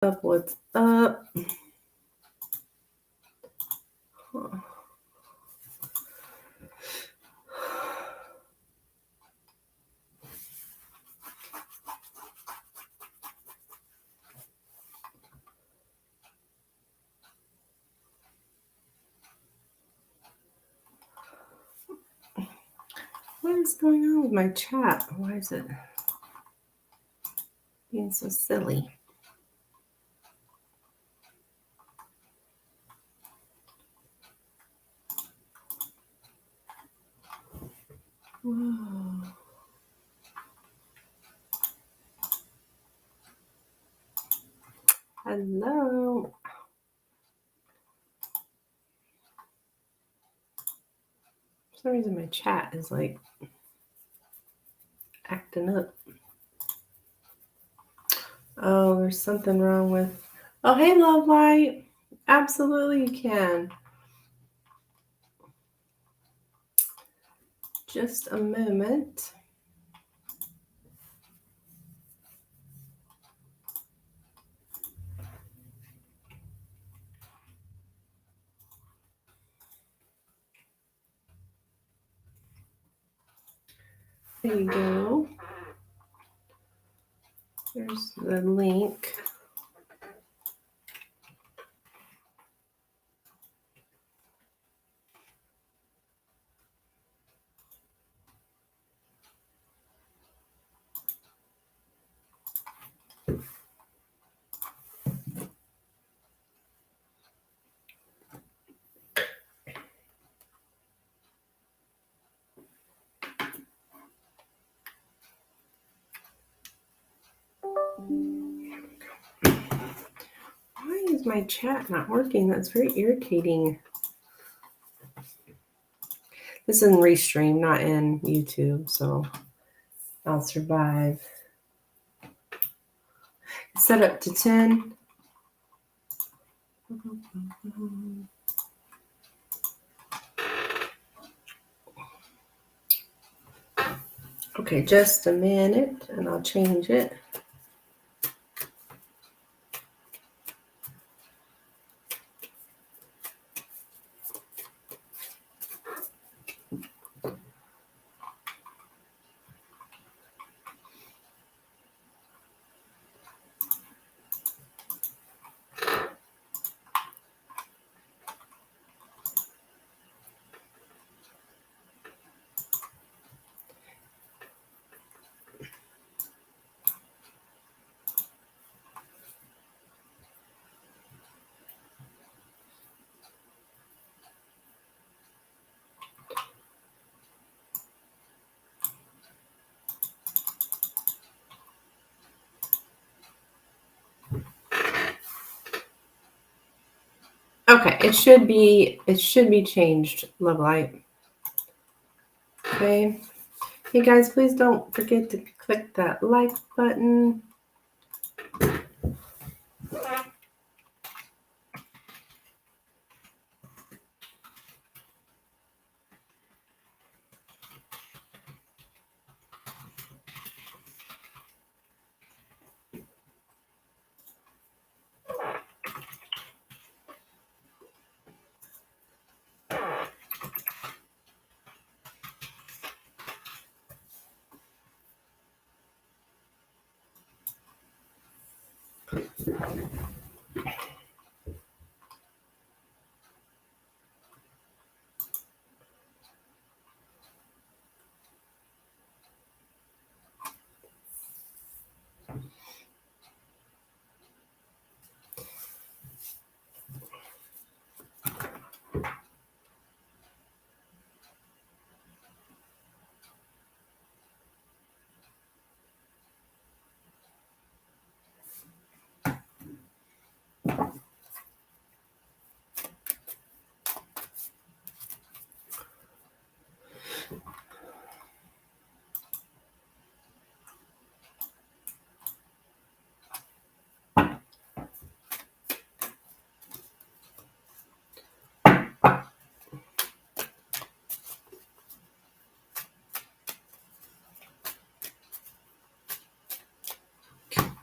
up? What's up? Huh. What is going on with my chat? Why is it being so silly? Whoa. Hello. For some reason my chat is like acting up. Oh, there's something wrong with... Oh, hey, Love Light. Absolutely you can. Just a moment. There you go. There's the link. Why is my chat not working? That's very irritating. This is in Restream, not in YouTube, so I'll survive. Set up to 10. Okay, just a minute, and I'll change it. Okay, it should be changed, Love Light. Okay. Hey guys, please don't forget to click that like button.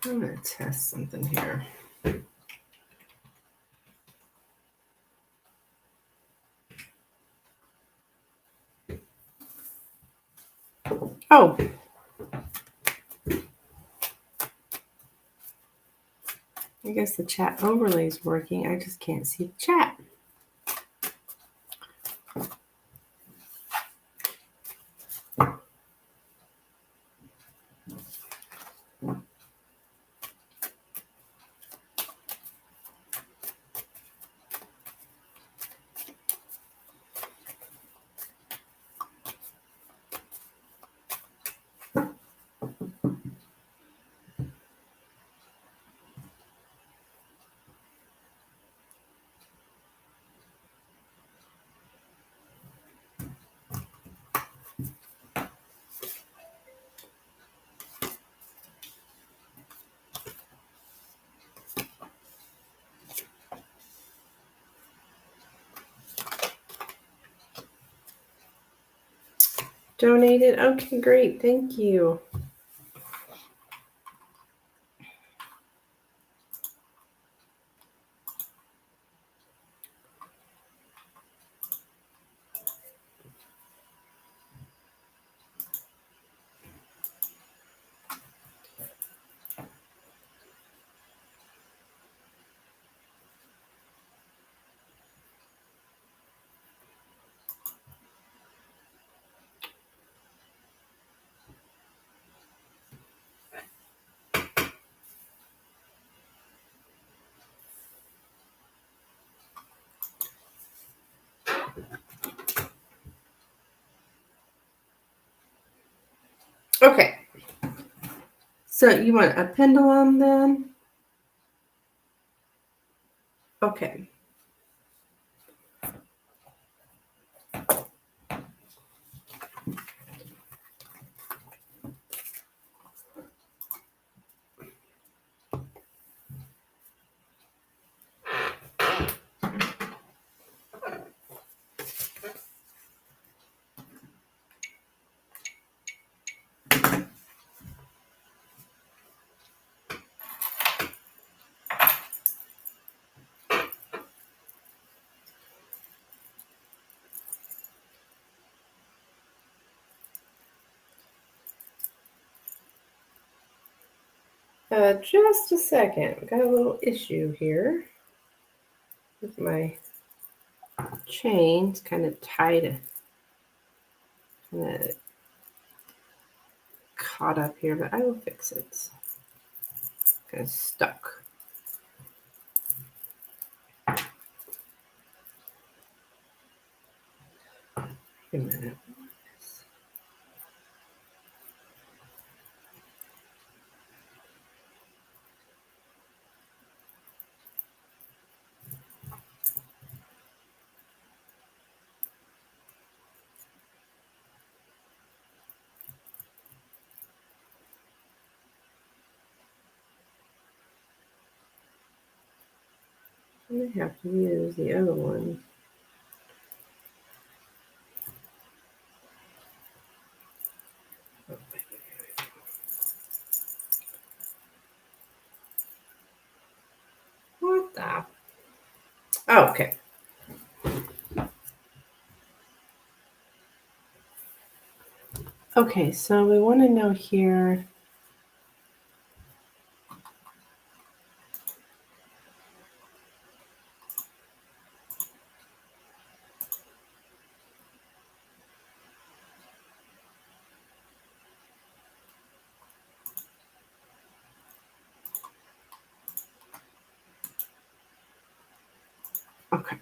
I'm gonna test something here. Oh. I guess the chat overlay is working. I just can't see the chat. Donated. Okay, great. Thank you. Okay. So you want a pendulum then? Okay. Just a second. Got a little issue here with my chain. It's kind of tied, kind of caught up here, but I will fix it. It's kind of stuck. Wait a minute. I may have to use the other one. What the? Oh, okay. Okay, so we want to know here. Okay.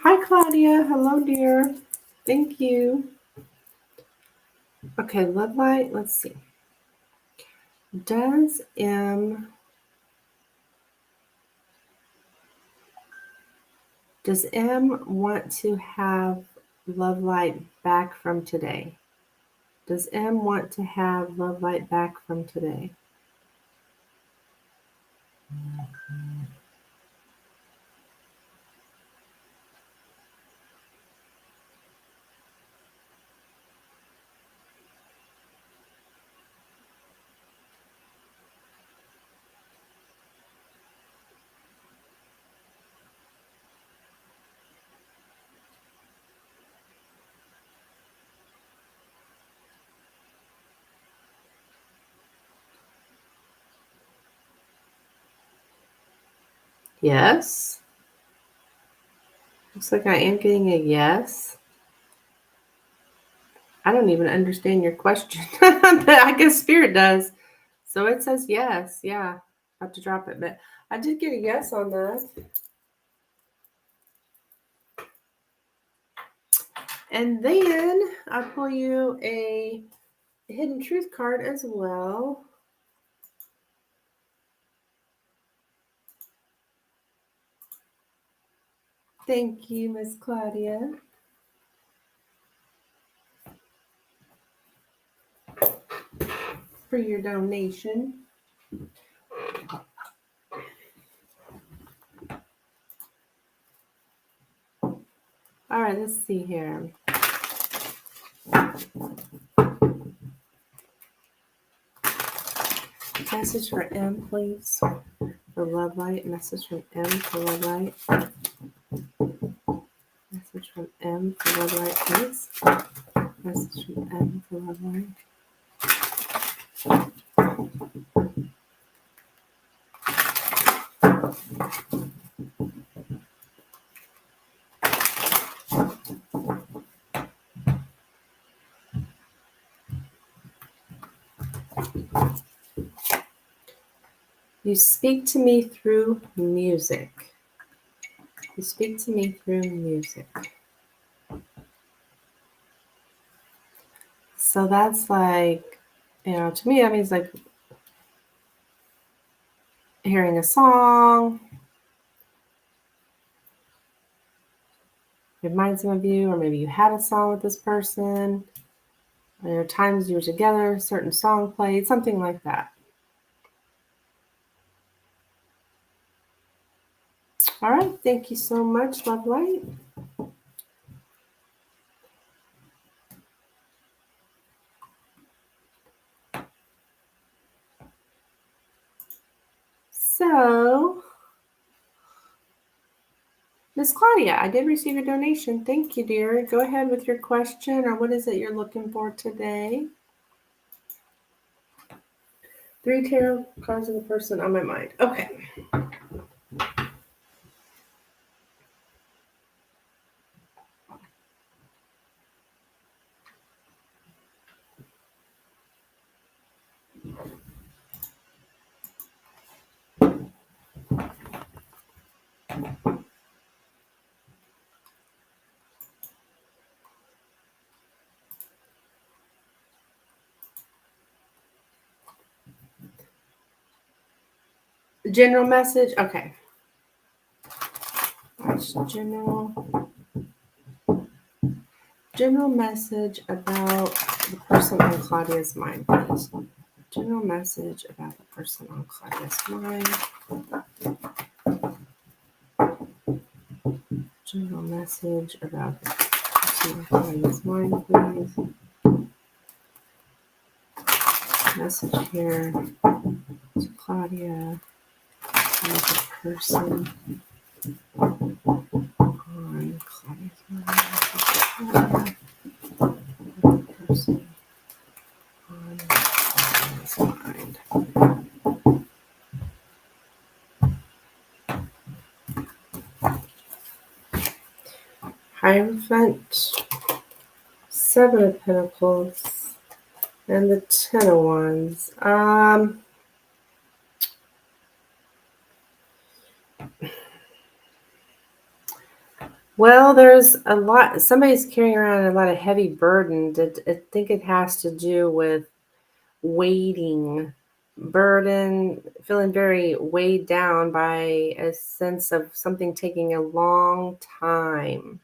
Hi, Claudia. Hello, dear. Thank you. Okay, love light. Let's see. Does M want to have love light back from today? Does M want to have love light back from today? Yes. Looks like I am getting a yes. I don't even understand your question, but I guess Spirit does. So it says yes. Yeah. I have to drop it, but I did get a yes on that. And then I'll pull you a hidden truth card as well. Thank you, Miss Claudia, for your donation. All right, let's see here. Message for M, please. For love light. Message from M for love light. Message from M for love light, please. Message from M for love light. You speak to me through music. You speak to me through music. So that's like, to me, that means like hearing a song, reminds them of you, or maybe you had a song with this person, or there are times you were together, a certain song played, something like that. All right, thank you so much, Love Light. So, Miss Claudia, I did receive a donation. Thank you, dear. Go ahead with your question, or what is it you're looking for today? 3 tarot cards of the person on my mind. Okay. General message. Okay. That's general message about the person on Claudia's mind, please. General message about the person on Claudia's mind. General message about the person on Claudia's mind, please. Message here to Claudia about the person on Claudia's mind. The person on Claudia's mind. Hierophant, 7 of Pentacles, and the 10 of Wands. Well, there's a lot. Somebody's carrying around a lot of heavy burden. I think it has to do with waiting, burden, feeling very weighed down by a sense of something taking a long time.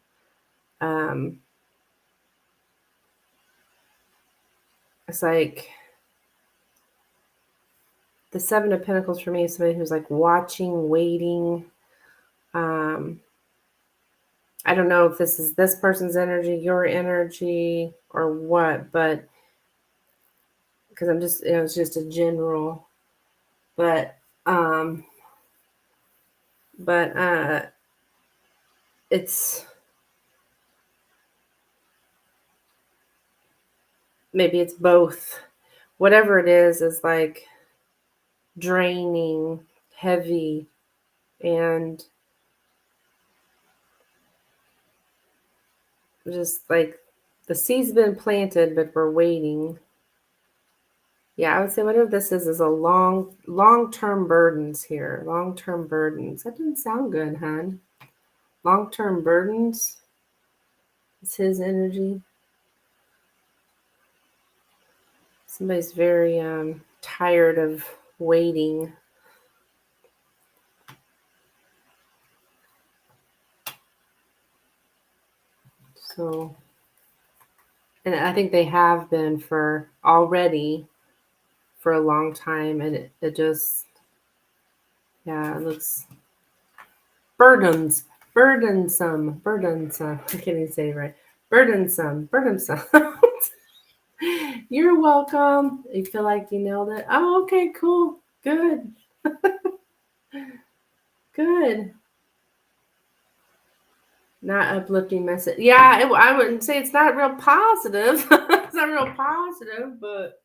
It's like the 7 of Pentacles for me is somebody who's like watching, waiting. I don't know if this is this person's energy, your energy, or what, but because I'm just, it's just a general, but it's maybe it's both. Whatever it is like draining, heavy, And just like the seed's been planted, but we're waiting. Yeah, I would say whatever this is a long-term burdens here. Long-term burdens. That didn't sound good, hon. Long-term burdens is his energy. Somebody's very tired of waiting. So, and I think they have been for already for a long time, and it just, yeah, it looks burdensome. I can't even say it right. Burdensome. You're welcome. You feel like you nailed it? Oh, okay, cool. Good. Good. Not uplifting message. Yeah, I wouldn't say it's not real positive. It's not real positive, but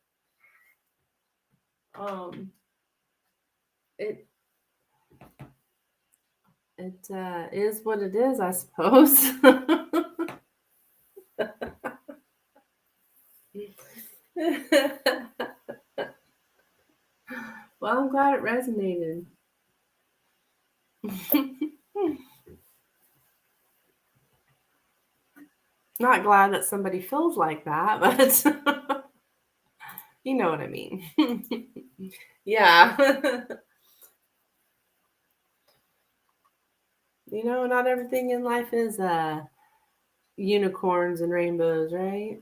it is what it is, I suppose. Well, I'm glad it resonated. Not glad that somebody feels like that, but you know what I mean. Yeah. You know, not everything in life is unicorns and rainbows, right?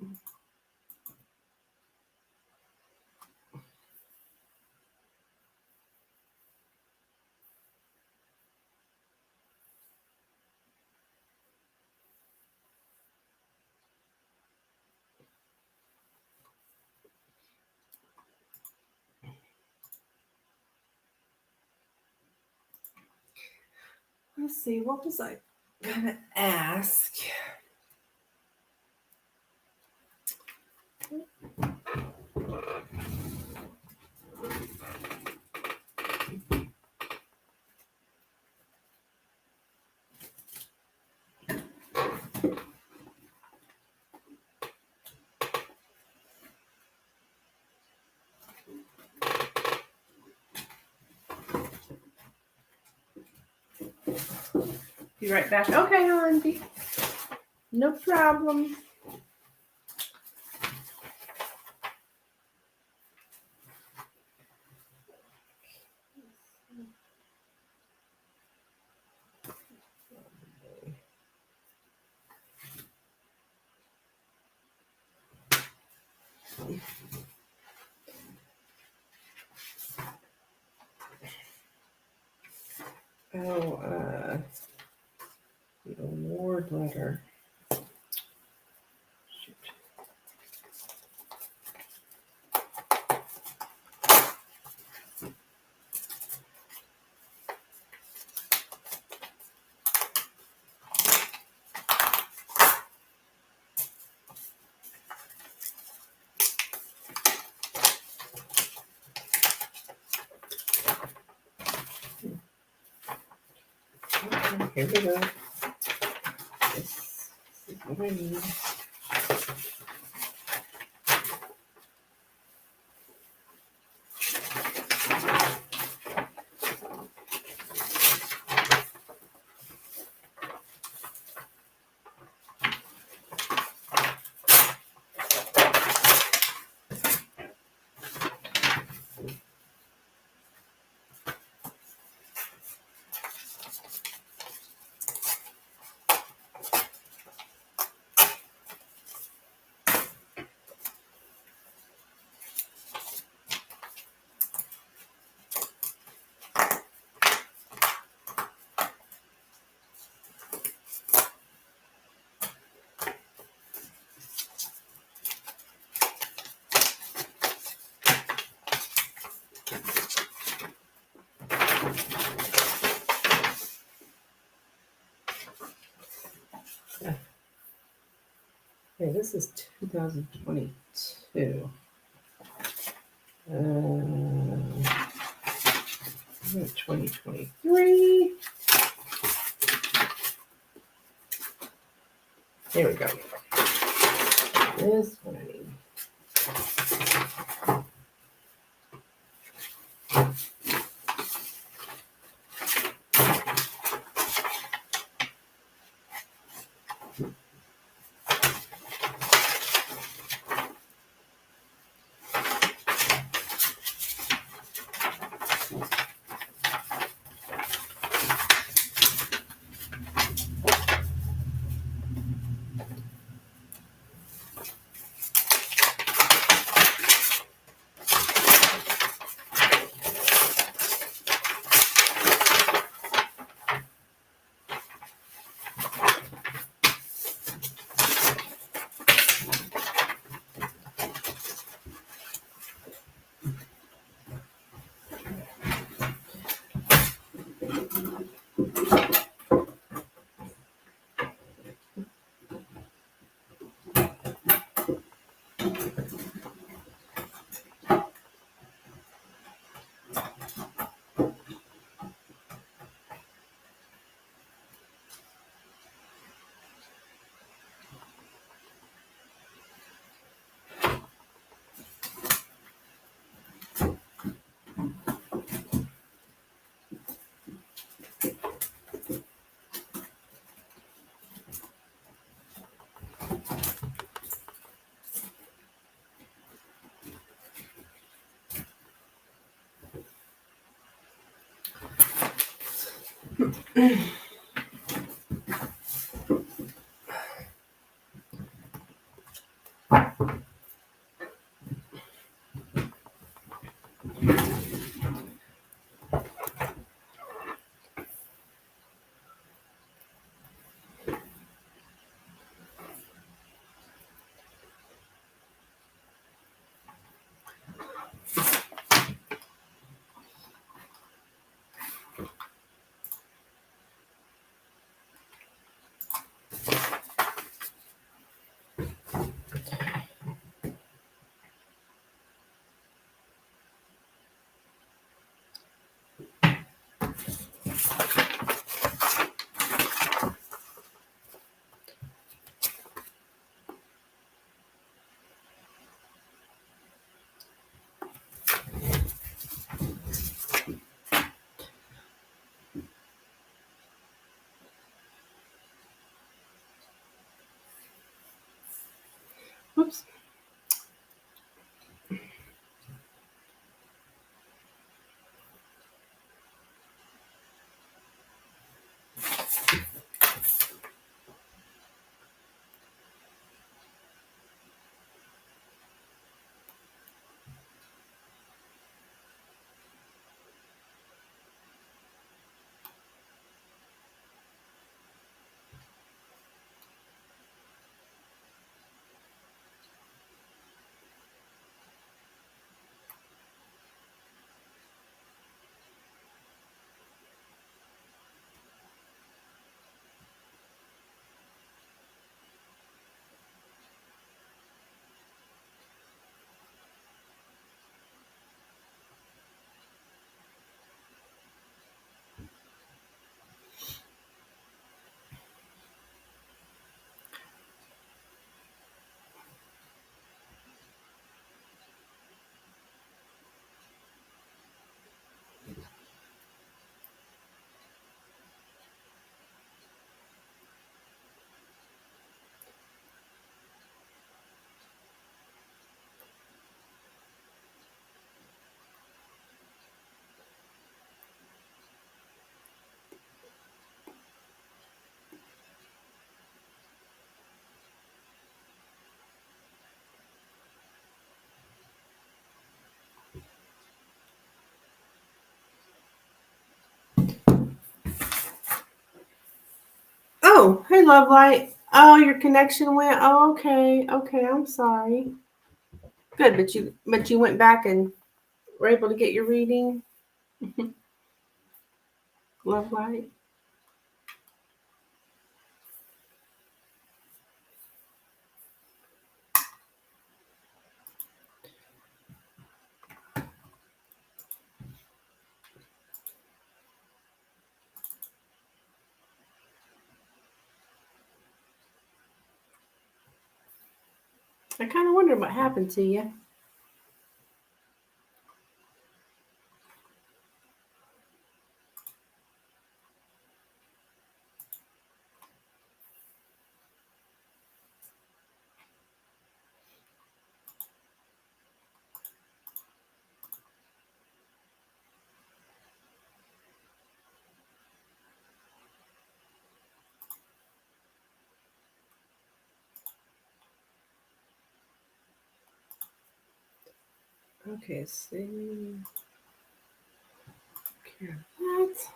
Let's see, what was I gonna ask? Be right back. Okay, Lindsay. No problem. Oh, the award letter. Shoot. Okay, here we go. This is what I need. Okay, this is 2022. 2023. Here we go. This one I need. Oops. Oh, hey, Love Light. Oh, your connection went. Oh, okay, okay. I'm sorry. Good, but you went back and were able to get your reading. Love Light. I kind of wonder what happened to you. Okay, see. What?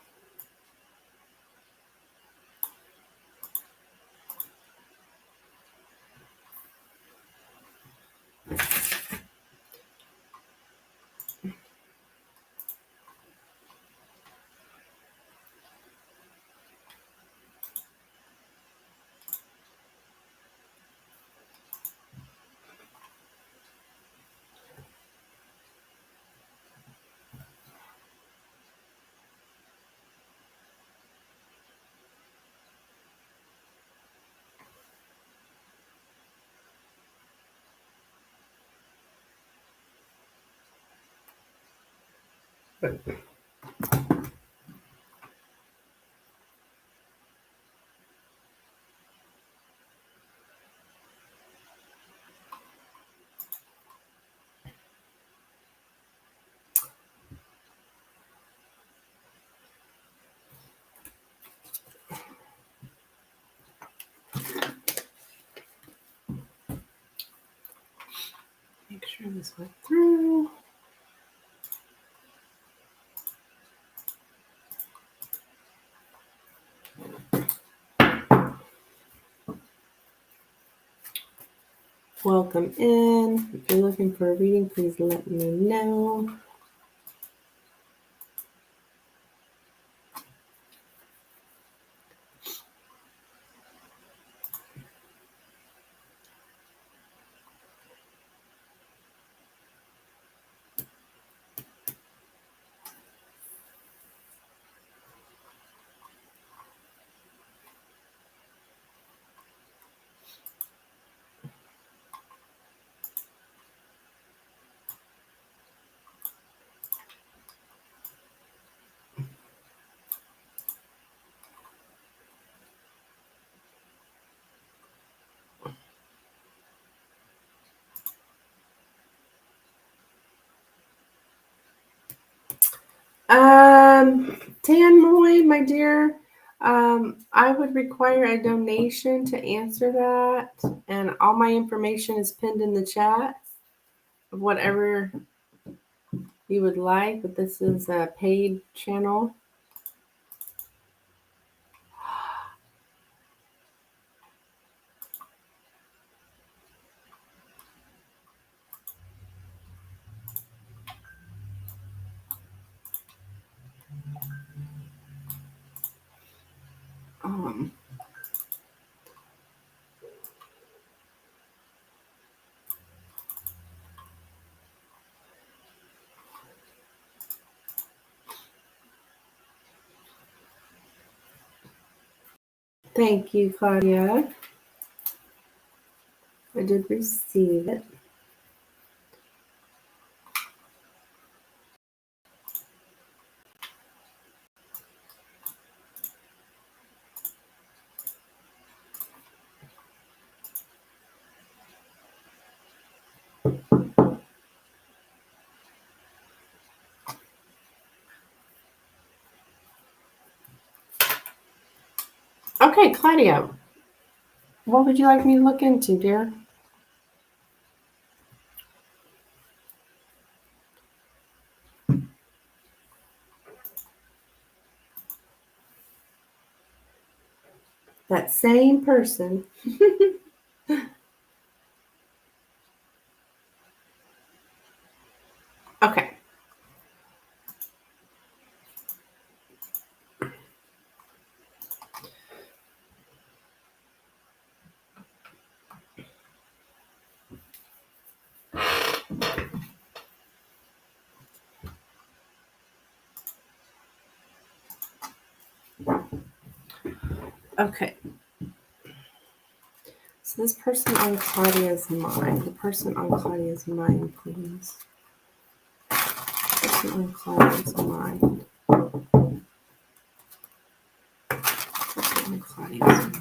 Make sure this went through. Welcome in. If you're looking for a reading, please let me know. Tan Moy, my dear, I would require a donation to answer that, and all my information is pinned in the chat of whatever you would like, but this is a paid channel. Um, Thank you, Claudia. I did receive it. Okay, Claudia, what would you like me to look into, dear? That same person. Okay. Okay. So this person on Claudia's mind. The person on Claudia's mind, please. The person on Claudia's mind. The person on Claudia's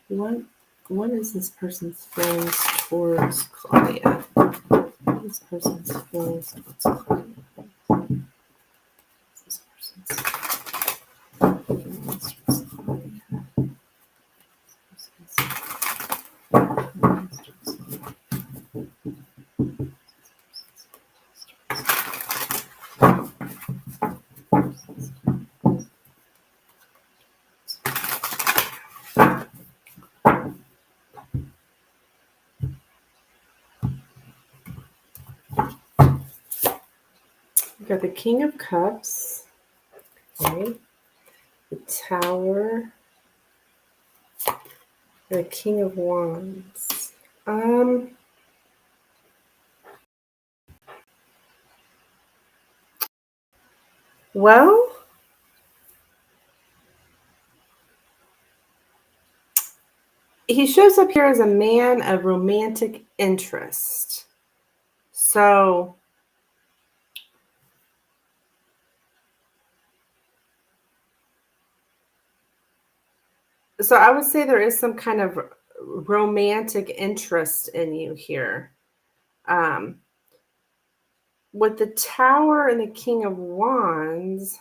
mind. What is this person's feelings towards Claudia? What is this person's feelings towards Claudia? This person's feelings towards Claudia. We've got the King of Cups, okay, the Tower, the King of Wands. Well, he shows up here as a man of romantic interest. So I would say there is some kind of romantic interest in you here. With the Tower and the King of Wands,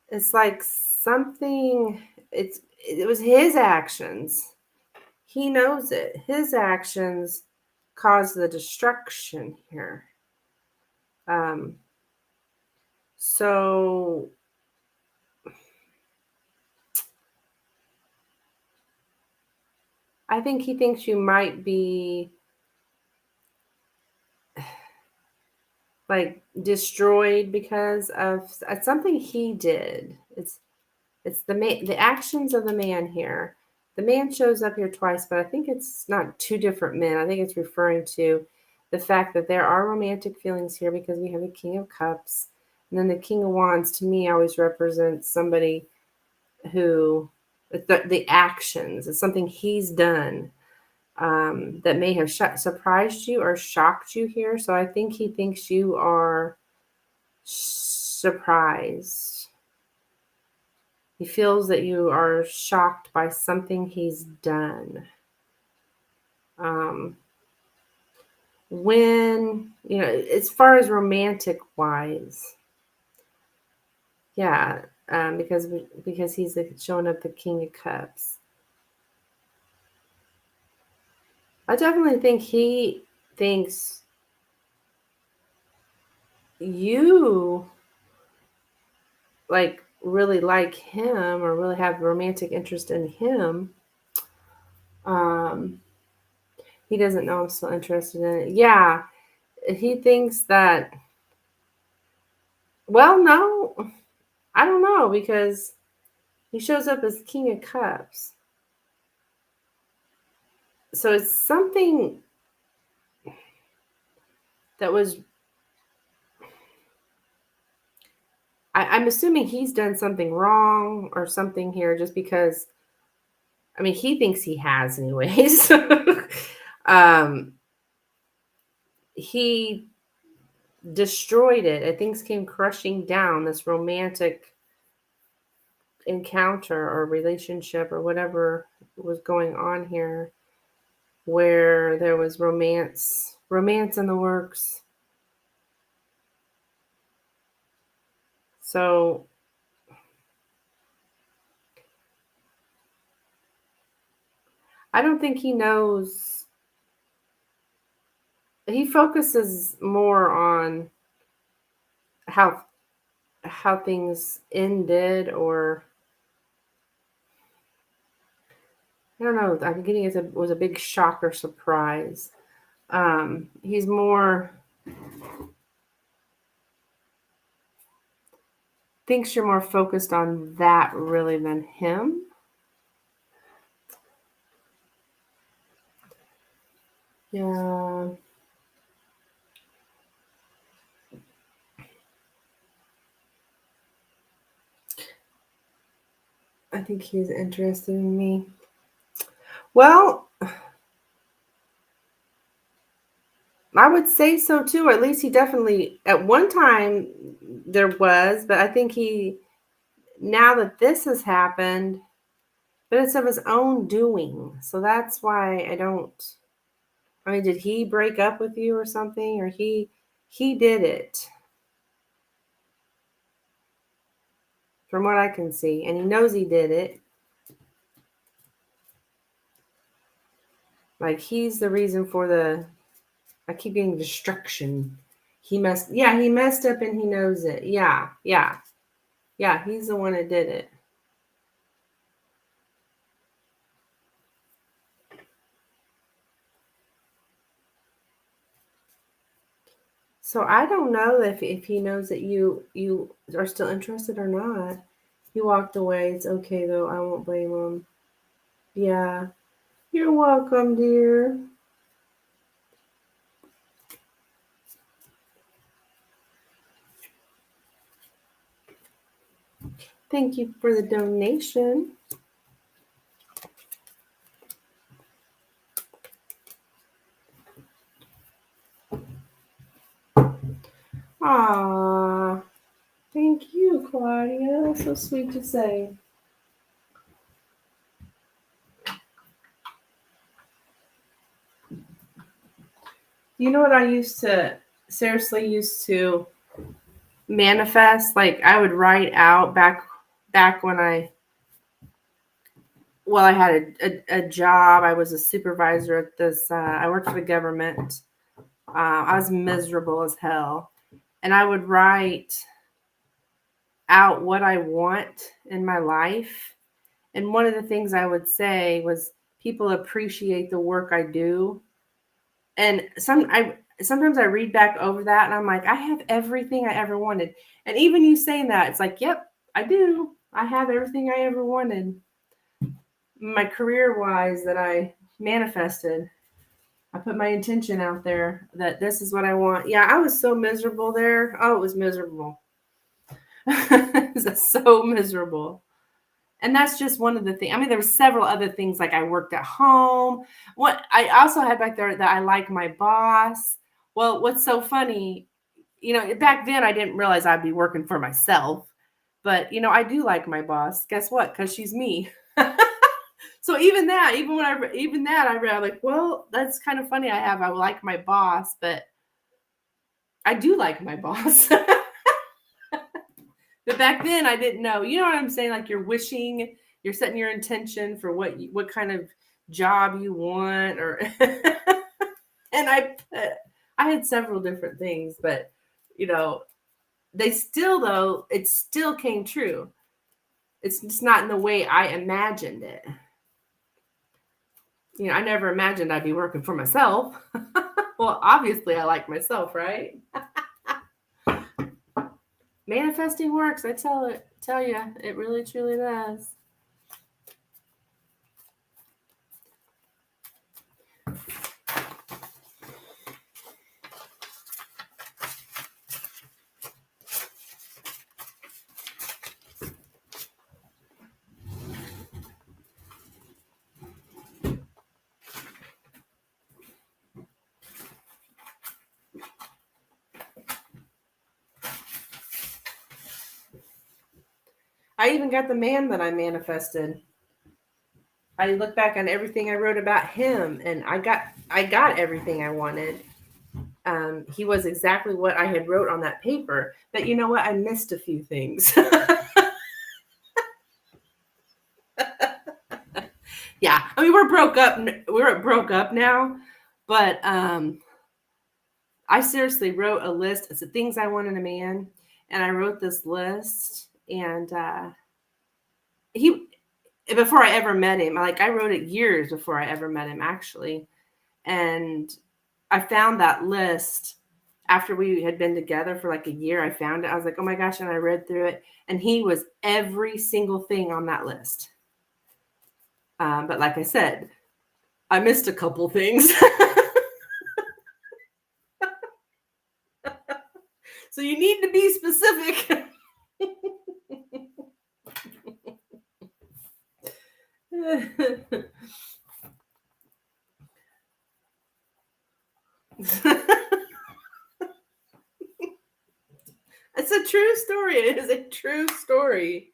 it's like something, it was his actions. He knows it. His actions caused the destruction here. So I think he thinks you might be like destroyed because of something he did. It's the actions of the man here. The man shows up here twice, but I think it's not two different men. I think it's referring to the fact that there are romantic feelings here because we have the King of Cups. And then the King of Wands, to me, always represents somebody who, the actions, it's something he's done that may have surprised you or shocked you here. So I think he thinks you are surprised. He feels that you are shocked by something he's done. When, as far as romantic wise, yeah, because he's showing up the King of Cups. I definitely think he thinks you really like him or really have romantic interest in him. He doesn't know I'm still interested in it. Yeah, he thinks that. Well, no, I don't know because he shows up as King of Cups. So it's something that was. I'm assuming he's done something wrong or something here just because. I mean, he thinks he has, anyways. He destroyed it. And things came crushing down, this romantic encounter or relationship or whatever was going on here, where there was romance in the works. So I don't think he knows. He focuses more on how things ended, or I don't know. I'm getting it was a big shock or surprise. He's more thinks you're more focused on that really than him. Yeah. I think he's interested in me. Well, I would say so too. Or at least he definitely, at one time, there was, but I think now that this has happened, but it's of his own doing. So that's why I don't. I mean, did he break up with you or something, or he did it, from what I can see, and he knows he did it. Like he's the reason for the. I keep getting destruction. Yeah, he messed up and he knows it. Yeah, yeah, yeah. He's the one that did it. So I don't know if he knows that you are still interested or not. He walked away. It's okay though. I won't blame him. Yeah. You're welcome, dear. Thank you for the donation. Ah, thank you, Claudia. That's so sweet to say. You know what I used to manifest? Like I would write out back when I had a job. I was a supervisor at this. I worked for the government. I was miserable as hell, and I would write out what I want in my life. And one of the things I would say was, people appreciate the work I do. And sometimes I read back over that and I'm like, I have everything I ever wanted. And even you saying that, it's like, yep, I do. I have everything I ever wanted. My career wise, that I manifested. I put my intention out there that this is what I want. Yeah, I was so miserable there. Oh, it was miserable. It was so miserable. And that's just one of the things. I mean, there were several other things, like I worked at home. What I also had back there, that I like my boss. Well, what's so funny, back then I didn't realize I'd be working for myself, but I do like my boss. Guess what? Because she's me. So even that, I read like, well, that's kind of funny. I like my boss, but I do like my boss. But back then I didn't know. You know what I'm saying? Like you're setting your intention for what kind of job you want, or and I had several different things, but it still came true. It's just not in the way I imagined it. I never imagined I'd be working for myself. Well, obviously I like myself, right? Manifesting works. I tell you, it really truly does. I even got the man that I manifested. I look back on everything I wrote about him, and I got everything I wanted. He was exactly what I had wrote on that paper. But you know what? I missed a few things. Yeah, I mean we're broke up. We're broke up now, but I seriously wrote a list of the things I want in a man, and I wrote this list, and he before I ever met him, I wrote it years before I ever met him, actually. And I found that list after we had been together for like a year. I found it. I was like, oh my gosh. And I read through it, and he was every single thing on that list. But like I said, I missed a couple things. So you need to be specific. It's a true story. It is a true story.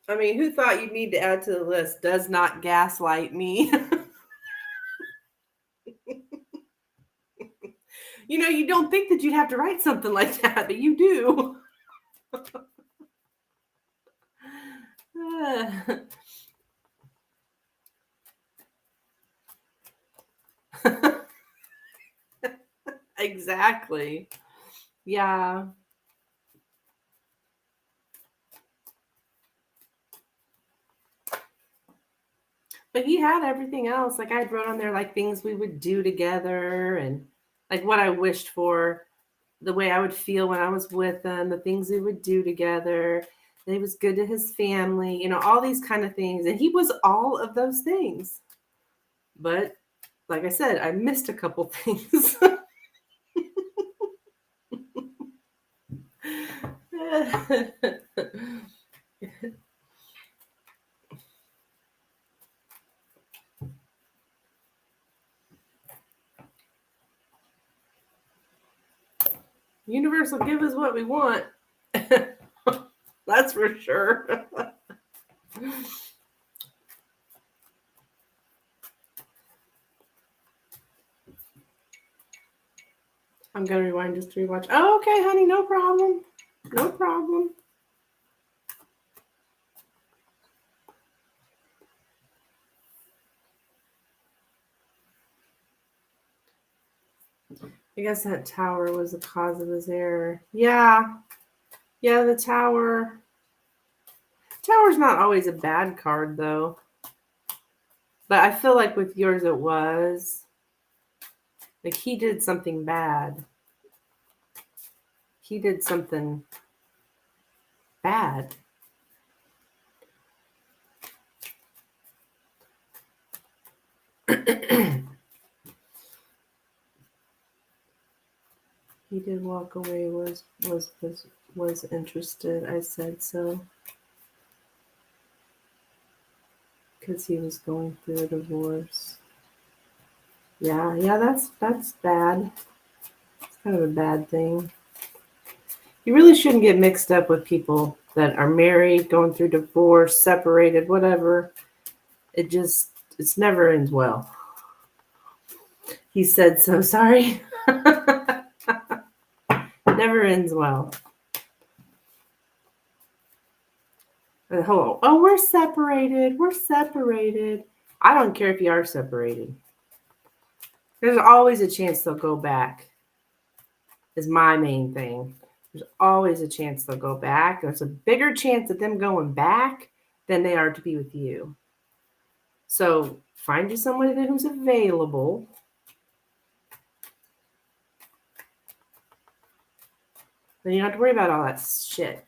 I mean, who thought you'd need to add to the list? Does not gaslight me. You know, you don't think that you'd have to write something like that, but you do. Exactly. Yeah. But he had everything else. Like I wrote on there like things we would do together and like what I wished for, the way I would feel when I was with him, the things we would do together. That he was good to his family, you know, all these kind of things. And he was all of those things. But like I said, I missed a couple things. Universe will give us what we want. That's for sure. I'm gonna rewind just to rewatch. Oh, okay, honey, no problem. No problem. I guess that tower was the cause of his error. Yeah. Yeah, the tower. Tower's not always a bad card though. But I feel like with yours it was. Like he did something bad. He did something bad. He did walk away, was interested. I said so. Because he was going through a divorce. Yeah, that's bad. It's kind of a bad thing. You really shouldn't get mixed up with people that are married, going through divorce, separated, whatever. It's never ends well. He said so. Sorry. Never ends well. Hello. Oh, we're separated. We're separated. I don't care if you are separated. There's always a chance they'll go back. Is my main thing. There's always a chance they'll go back. There's a bigger chance of them going back than they are to be with you. So find you somebody who's available. Then you don't have to worry about all that shit.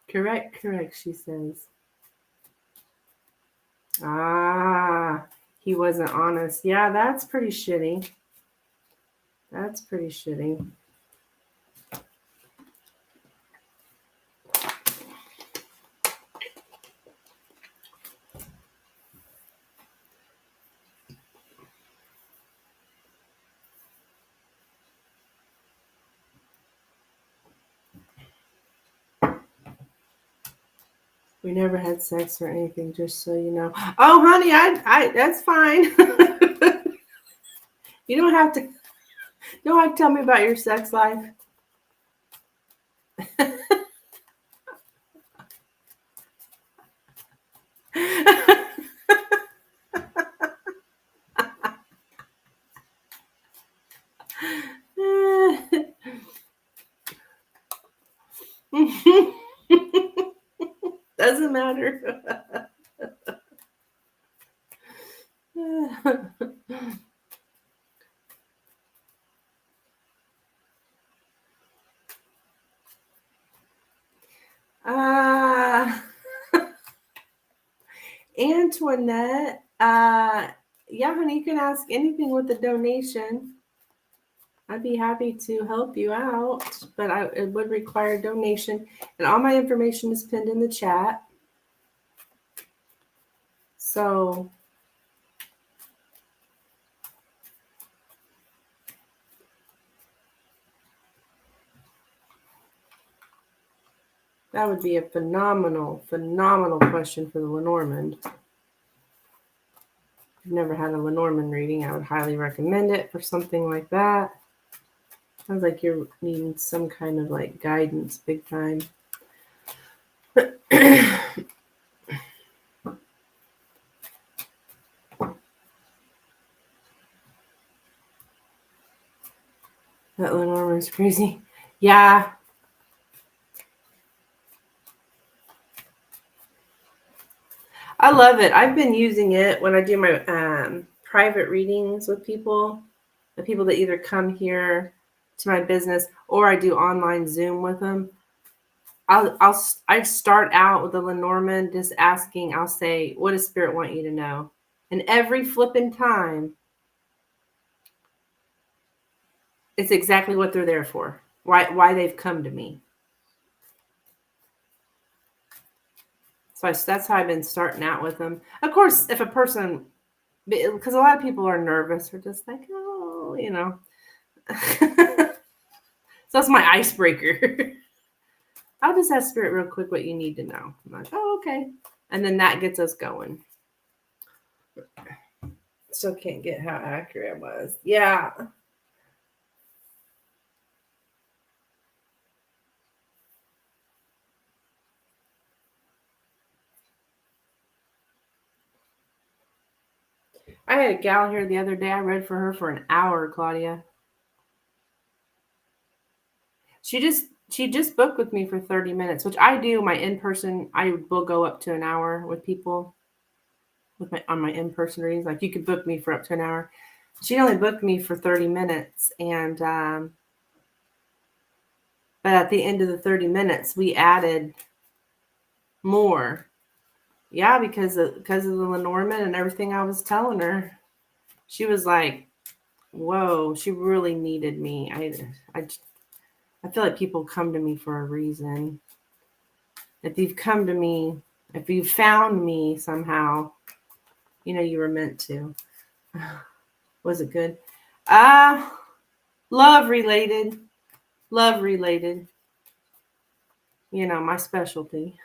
Correct, she says. Ah, he wasn't honest. Yeah, that's pretty shitty. That's pretty shitty. We never had sex or anything, just so you know. Oh, honey, I that's fine. You don't have to tell me about your sex life. Doesn't matter. Antoinette. Yeah, honey, you can ask anything with a donation. I'd be happy to help you out, but it would require a donation. And all my information is pinned in the chat. So that would be a phenomenal, phenomenal question for the Lenormand. If you've never had a Lenormand reading, I would highly recommend it for something like that. Sounds like you're needing some kind of like guidance big time. That Lenormand's crazy. Yeah. I love it. I've been using it when I do my private readings with people, the people that either come here to my business or I do online Zoom with them. I start out with the Lenormand just asking, I'll say, what does Spirit want you to know? And every flipping time, it's exactly what they're there for. Why they've come to me. So that's how I've been starting out with them. Of course, if a person, because a lot of people are nervous or just like, oh, you know. So that's my icebreaker. I'll just ask Spirit real quick what you need to know. I'm like, oh, okay. And then that gets us going. Still can't get how accurate it was. Yeah. I had a gal here the other day. I read for her for an hour, Claudia. She just booked with me for 30 minutes, which I do my in-person. I will go up to an hour with people on my in-person readings. Like you could book me for up to an hour. She only booked me for 30 minutes. And, but at the end of the 30 minutes, we added more. Yeah, because of the Lenormand and everything I was telling her. She was like, whoa, she really needed me. I feel like people come to me for a reason. If you've come to me, if you found me somehow, you know you were meant to. Was it good? Love related. Love related. You know, my specialty.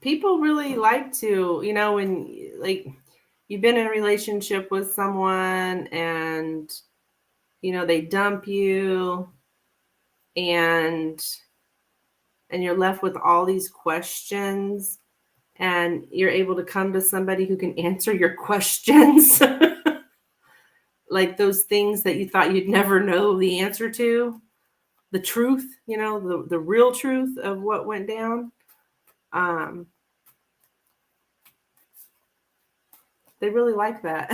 People really like to, you know, when like you've been in a relationship with someone and you know they dump you and you're left with all these questions and you're able to come to somebody who can answer your questions. Like those things that you thought you'd never know the answer to, the truth, you know, the real truth of what went down. They really like that.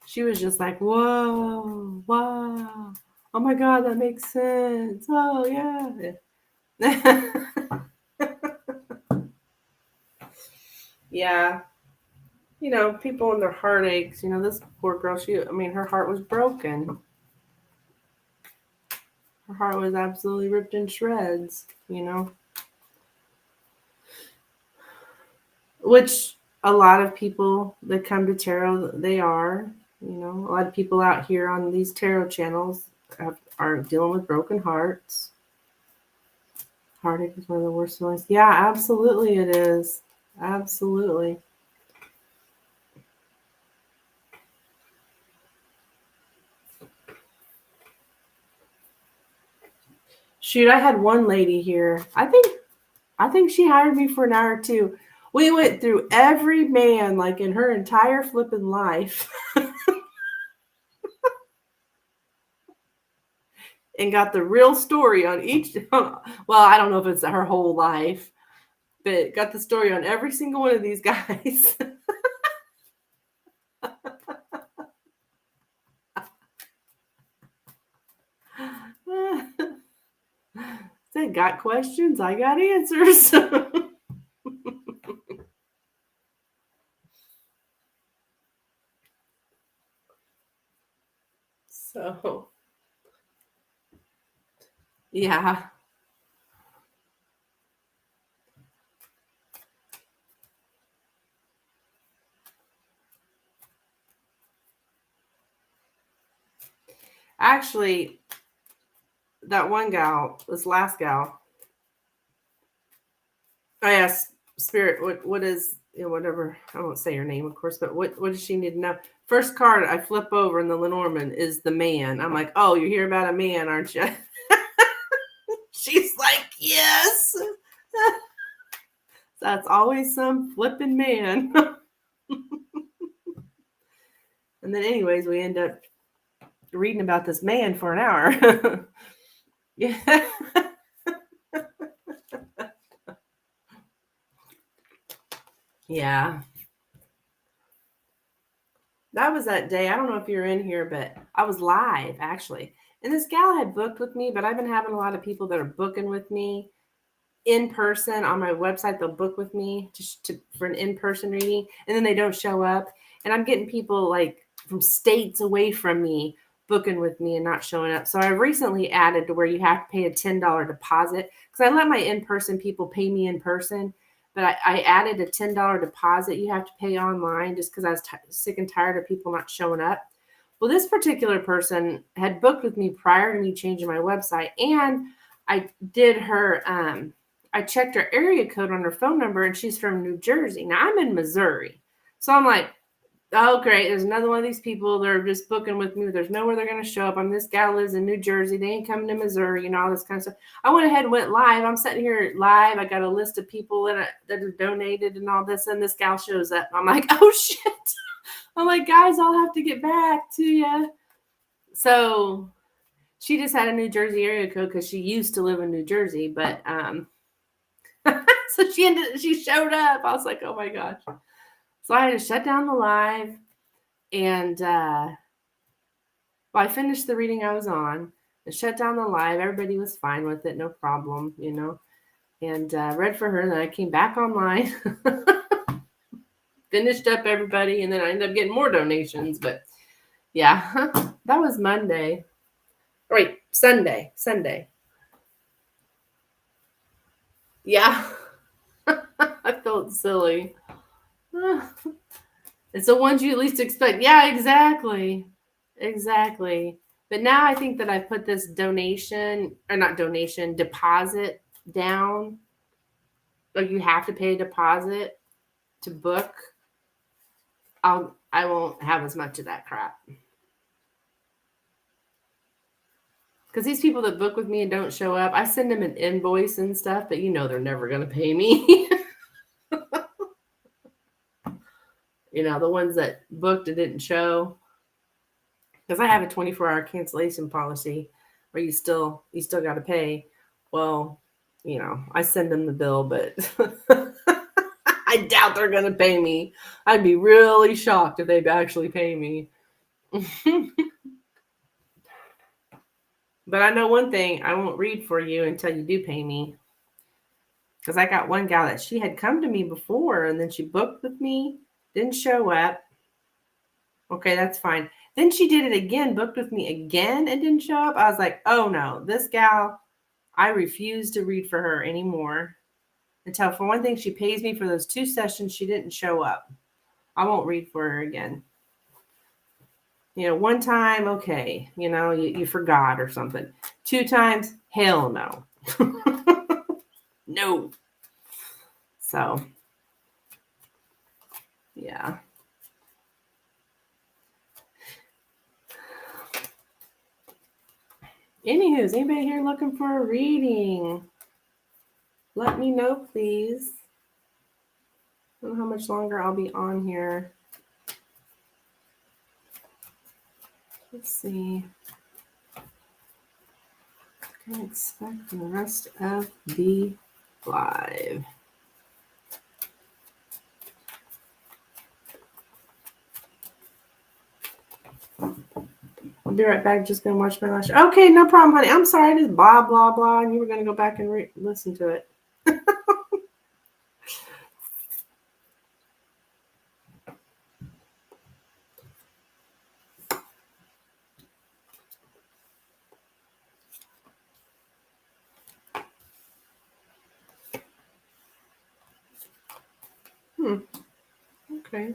She was just like, whoa, wow. Oh my God, that makes sense. Oh, yeah. Yeah. You know, people and their heartaches. You know, this poor girl, her heart was broken. Her heart was absolutely ripped in shreds, you know. Which a lot of people that come to tarot, they are. You know, a lot of people out here on these tarot channels are dealing with broken hearts. Heartache is one of the worst feelings. Yeah, absolutely it is. Absolutely. Shoot, I had one lady here. I think she hired me for an hour too. We went through every man like in her entire flipping life. And got the real story on each. Well, I don't know if it's her whole life, but got the story on every single one of these guys. said, got questions, I got answers. So, yeah. Actually, that one gal, this last gal, I asked Spirit, what is, whatever, I won't say her name, of course, but what does she need to know? First card I flip over in the Lenormand is the man. I'm like, oh, you hear about a man, aren't you? She's like, yes. That's always some flipping man. And then, anyways, we end up reading about this man for an hour. Yeah. Yeah. That was that day. I don't know if you're in here, but I was live actually. And this gal had booked with me, but I've been having a lot of people that are booking with me in person on my website. They'll book with me for an in-person reading, and then they don't show up. And I'm getting people like from states away from me booking with me and not showing up. So I recently added to where you have to pay a $10 deposit, because I let my in-person people pay me in person. But I added a $10 deposit you have to pay online, just because I was sick and tired of people not showing up. Well, this particular person had booked with me prior to me changing my website, and I did her I checked her area code on her phone number, and she's from New Jersey. Now I'm in Missouri. So I'm like, oh, great. There's another one of these people. They're just booking with me. There's nowhere they're going to show up. This gal lives in New Jersey. They ain't coming to Missouri, all this kind of stuff. I went ahead and went live. I'm sitting here live. I got a list of people that have donated and all this, and this gal shows up. I'm like, oh, shit. I'm like, guys, I'll have to get back to you. So she just had a New Jersey area code because she used to live in New Jersey, but so she showed up. I was like, oh my gosh. So I had to shut down the live, and I finished the reading I was on and shut down the live. Everybody was fine with it, no problem, and read for her. And then I came back online, finished up everybody, and then I ended up getting more donations. But yeah, that was Monday. Wait, Sunday. Yeah. I felt silly. It's the ones you at least expect. Yeah, exactly. But now I think that I put this deposit down. Like, you have to pay a deposit to book. I won't have as much of that crap. Because these people that book with me and don't show up, I send them an invoice and stuff, but they're never going to pay me. The ones that booked and didn't show. Because I have a 24-hour cancellation policy where you still got to pay. Well, I send them the bill, but I doubt they're going to pay me. I'd be really shocked if they'd actually pay me. But I know one thing, I won't read for you until you do pay me. Because I got one gal that she had come to me before, and then she booked with me, didn't show up. Okay, that's fine. Then she did it again, booked with me again, and didn't show up. I was like, oh no, this gal, I refuse to read for her anymore until, for one thing, she pays me for those 2 sessions she didn't show up. I won't read for her again. One time, okay, you forgot or something. 2 times, hell no. No. So, yeah. Anywho, is anybody here looking for a reading? Let me know, please. I don't know how much longer I'll be on here. Let's see. I can expect the rest of the live. I'll be right back. Just gonna watch my last show. Okay, no problem, honey. I'm sorry. Just blah blah blah, and you were gonna go back and listen to it. Okay.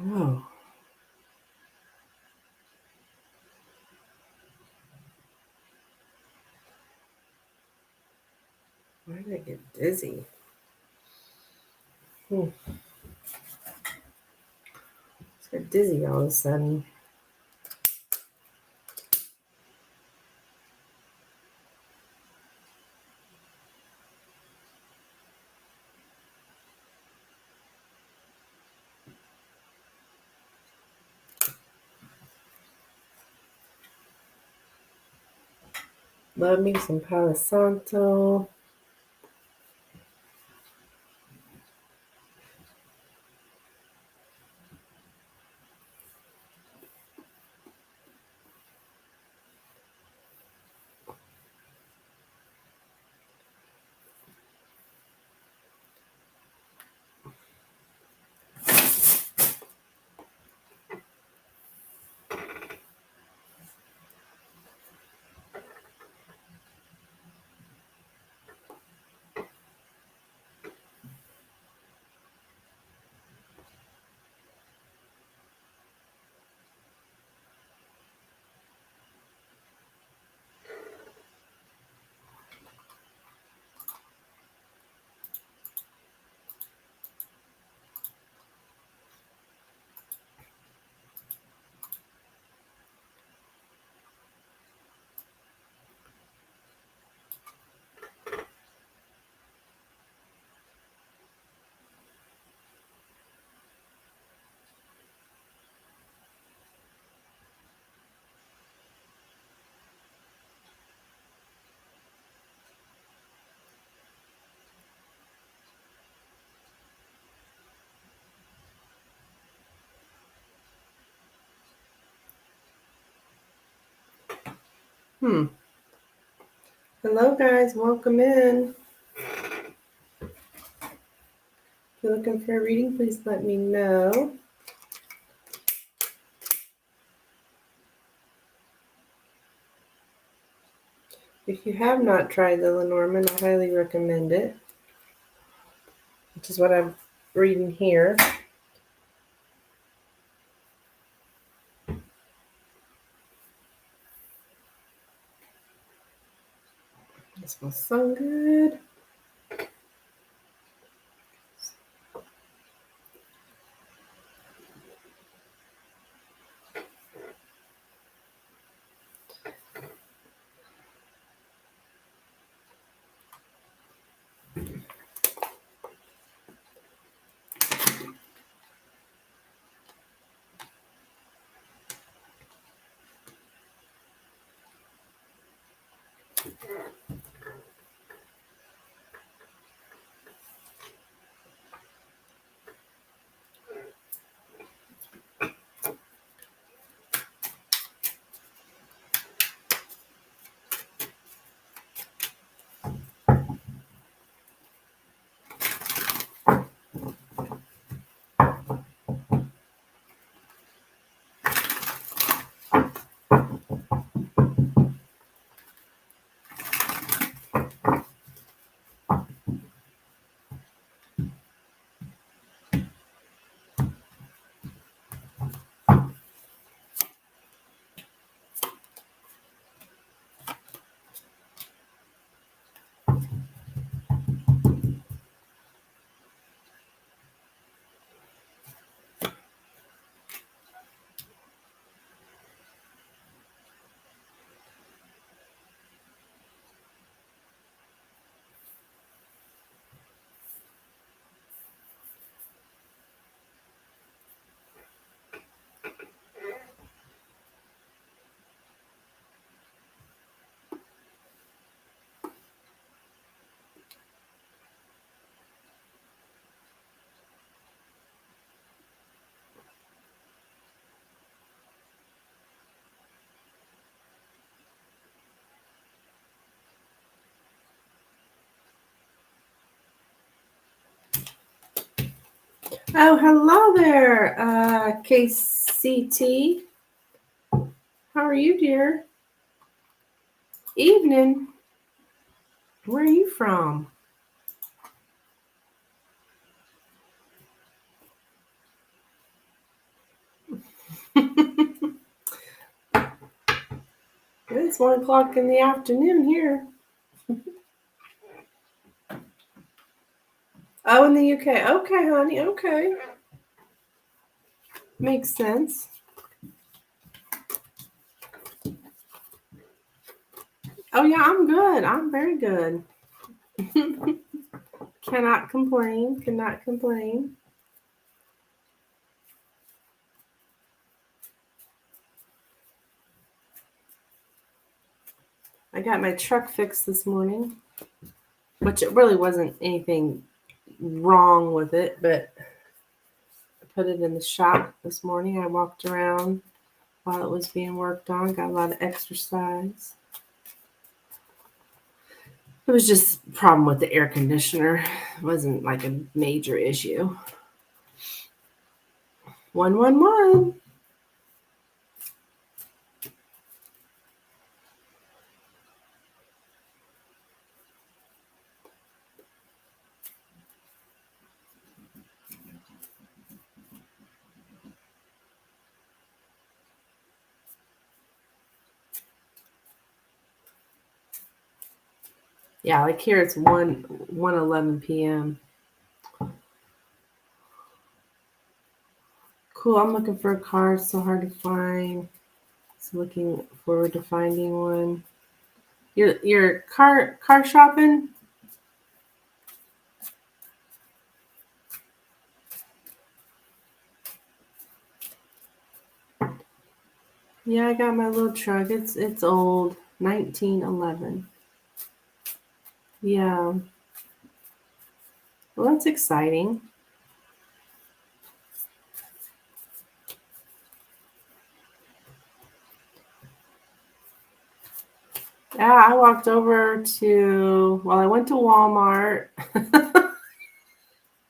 Oh, why did I get dizzy? Hmm. Just got dizzy all of a sudden. Love me some Palo Santo. Hmm. Hello, guys. Welcome in. If you're looking for a reading, please let me know. If you have not tried the Lenormand, I highly recommend it, which is what I'm reading here. It smells so good. Oh, hello there, KCT. How are you, dear? Evening. Where are you from? It's 1 o'clock in the afternoon here. Oh, in the UK. Okay, honey. Okay. Makes sense. Oh, yeah, I'm good. I'm very good. Cannot complain. Cannot complain. I got my truck fixed this morning, which it really wasn't anything wrong with it, but I put it in the shop this morning. I walked around while it was being worked on, got a lot of exercise. It was just a problem with the air conditioner. It wasn't like a major issue. 111. Yeah, like here it's 1:11 p.m. Cool. I'm looking for a car. It's so hard to find. So looking forward to finding one. Your car shopping? Yeah, I got my little truck. It's old. 1911. Yeah. Well, that's exciting. Yeah, I walked over to, well, I went to Walmart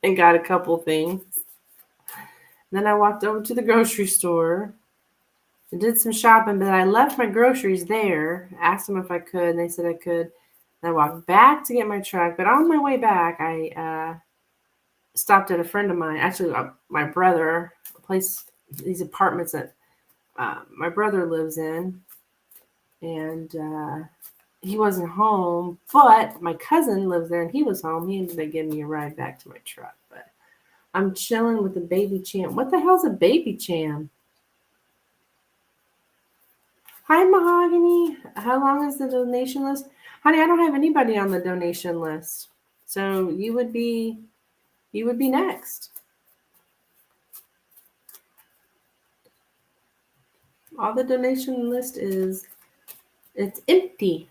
and got a couple things. Then I walked over to the grocery store and did some shopping, but I left my groceries there. Asked them if I could, and they said I could. And I walked back to get my truck, but on my way back, I stopped at a friend of mine, actually, my brother, a place, these apartments that my brother lives in, and he wasn't home, but my cousin lives there and he was home. He ended up giving me a ride back to my truck. But I'm chilling with the baby champ. What the hell's a baby champ? Hi, Mahogany. How long is the donation list? Honey, I don't have anybody on the donation list. So you would be next. All the donation list is it's empty.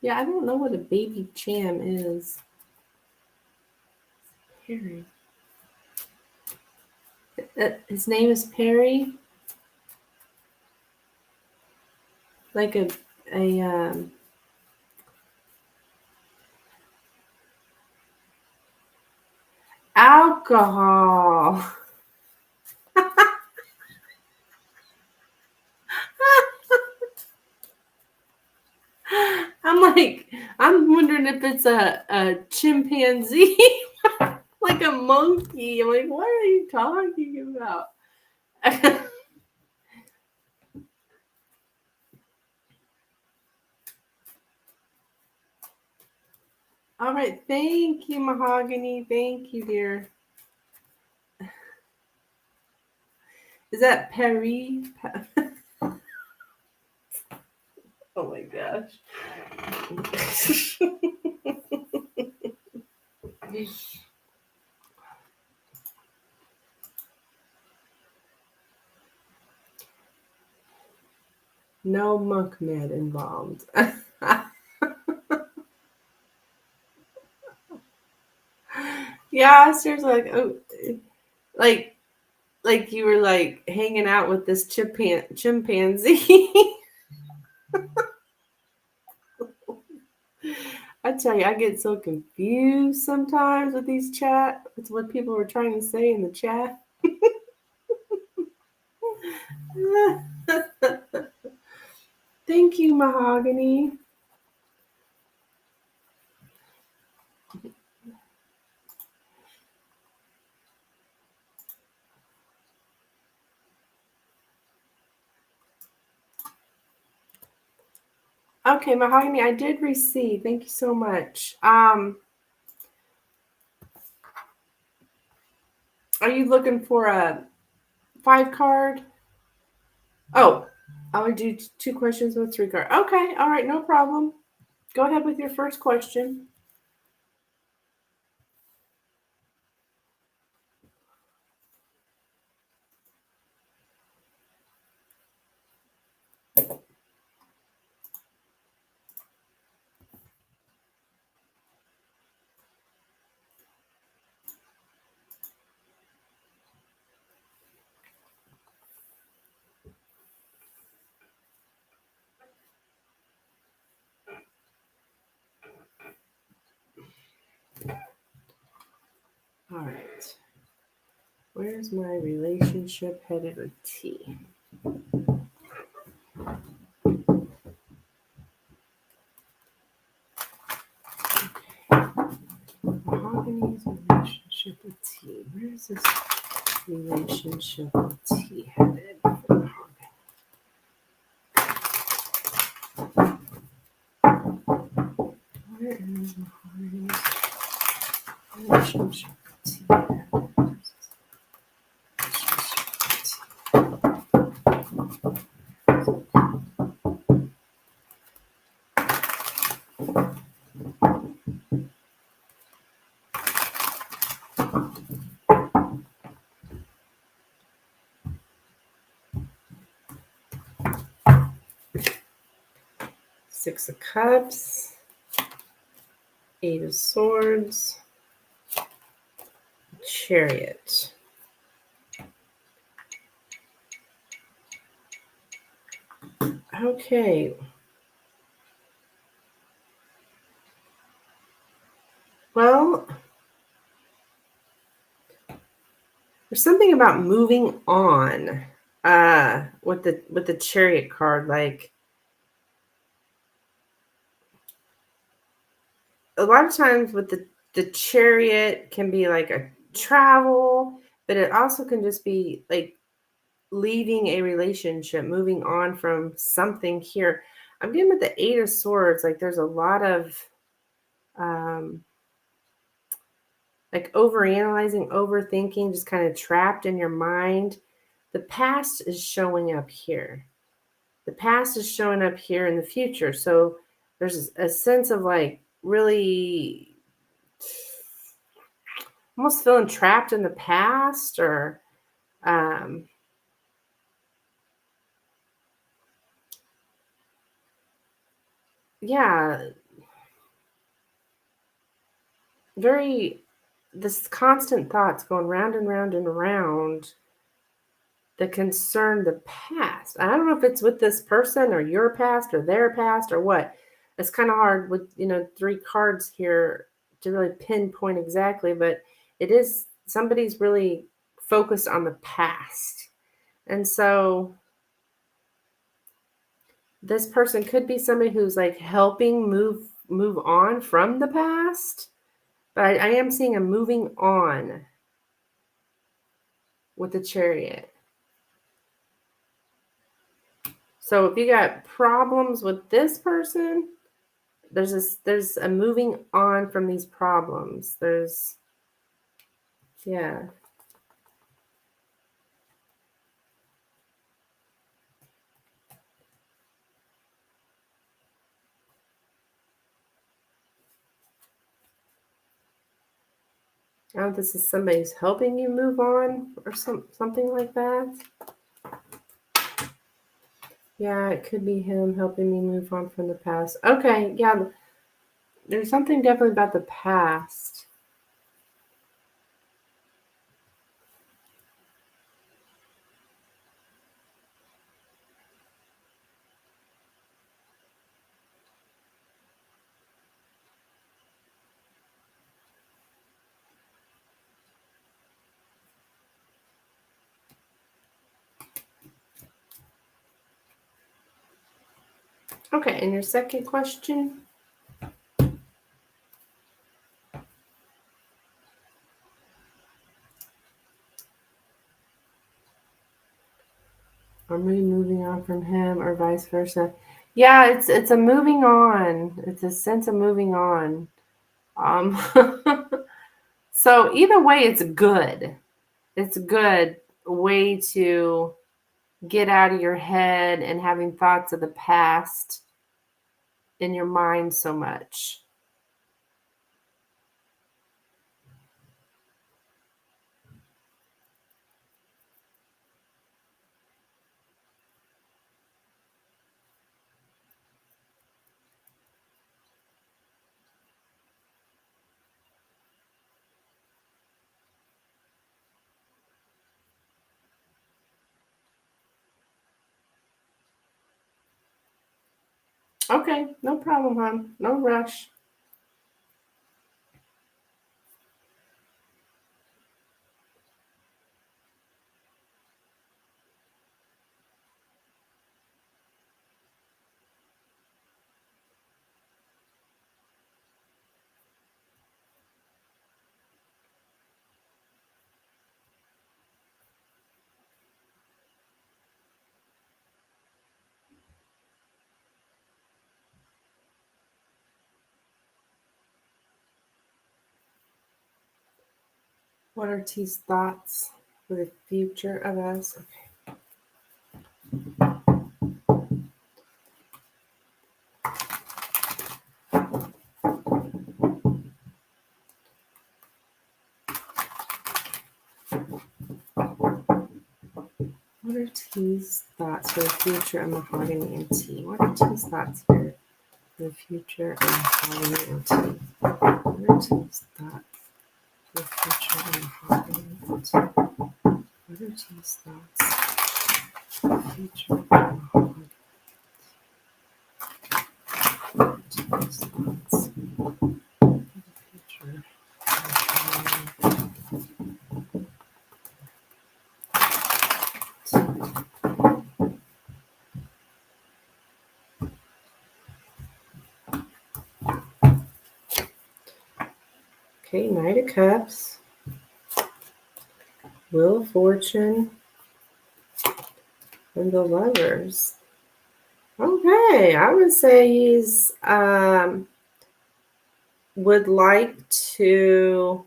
Yeah, I don't know what a baby cham is. Perry. His name is Perry. Like a alcohol. I'm like, I'm wondering if it's a chimpanzee, like a monkey. I'm like, what are you talking about? All right, thank you, Mahogany. Thank you, dear. Is that Perry? Oh my gosh. No monk med involved. Yeah, seriously, like, oh, like like you were like hanging out with this chimpanzee. I tell you, I get so confused sometimes with these chat. It's what people are trying to say in the chat. Thank you, Mahogany. Okay, Mahogany, I did receive. Thank you so much. Are you looking for a 5 card? Oh, I would do 2 questions with 3 card. Okay, all right, no problem. Go ahead with your first question. All right. Where's my relationship headed with T? Mahogany's relationship with T. Where's this relationship with T headed for Mahogany? Where is Mahogany's relationship with T headed? Six of Cups, 8 of Swords, Chariot. Okay. Well, there's something about moving on with the Chariot card. Like a lot of times with the Chariot can be like a travel, but it also can just be like leaving a relationship, moving on from something here. I'm getting with the 8 of Swords, like there's a lot of like overanalyzing, overthinking, just kind of trapped in your mind. The past is showing up here. The past is showing up here in the future. So there's a sense of like really almost feeling trapped in the past, or yeah, very this constant thoughts going round and round and round that concern the past. I don't know if it's with this person or your past or their past or what. It's kind of hard with 3 cards here to really pinpoint exactly, but it is somebody's really focused on the past. And so this person could be somebody who's like helping move on from the past, but I am seeing a moving on with the Chariot. So if you got problems with this person, there's a moving on from these problems. Yeah. I don't know if this is somebody who's helping you move on or something like that. Yeah, it could be him helping me move on from the past. Okay, yeah. There's something definitely about the past. Okay, and your second question? Are we moving on from him or vice versa? Yeah, it's a moving on. It's a sense of moving on. Um, so either way, it's good. It's a good way to get out of your head and having thoughts of the past in your mind so much. Okay, no problem, hon. No rush. What are T's thoughts for the future of us? Okay. What are T's thoughts for the future of Mahogany and T? What are T's thoughts here for the future of Mahogany and T? What are T's thoughts for the future of Mahogany and T? What are T's thoughts for the future of Mahogany? What are T's thoughts for the future of Mahogany? Okay, Knight of Cups, Wheel of Fortune, and the Lovers. Okay, I would say he's would like to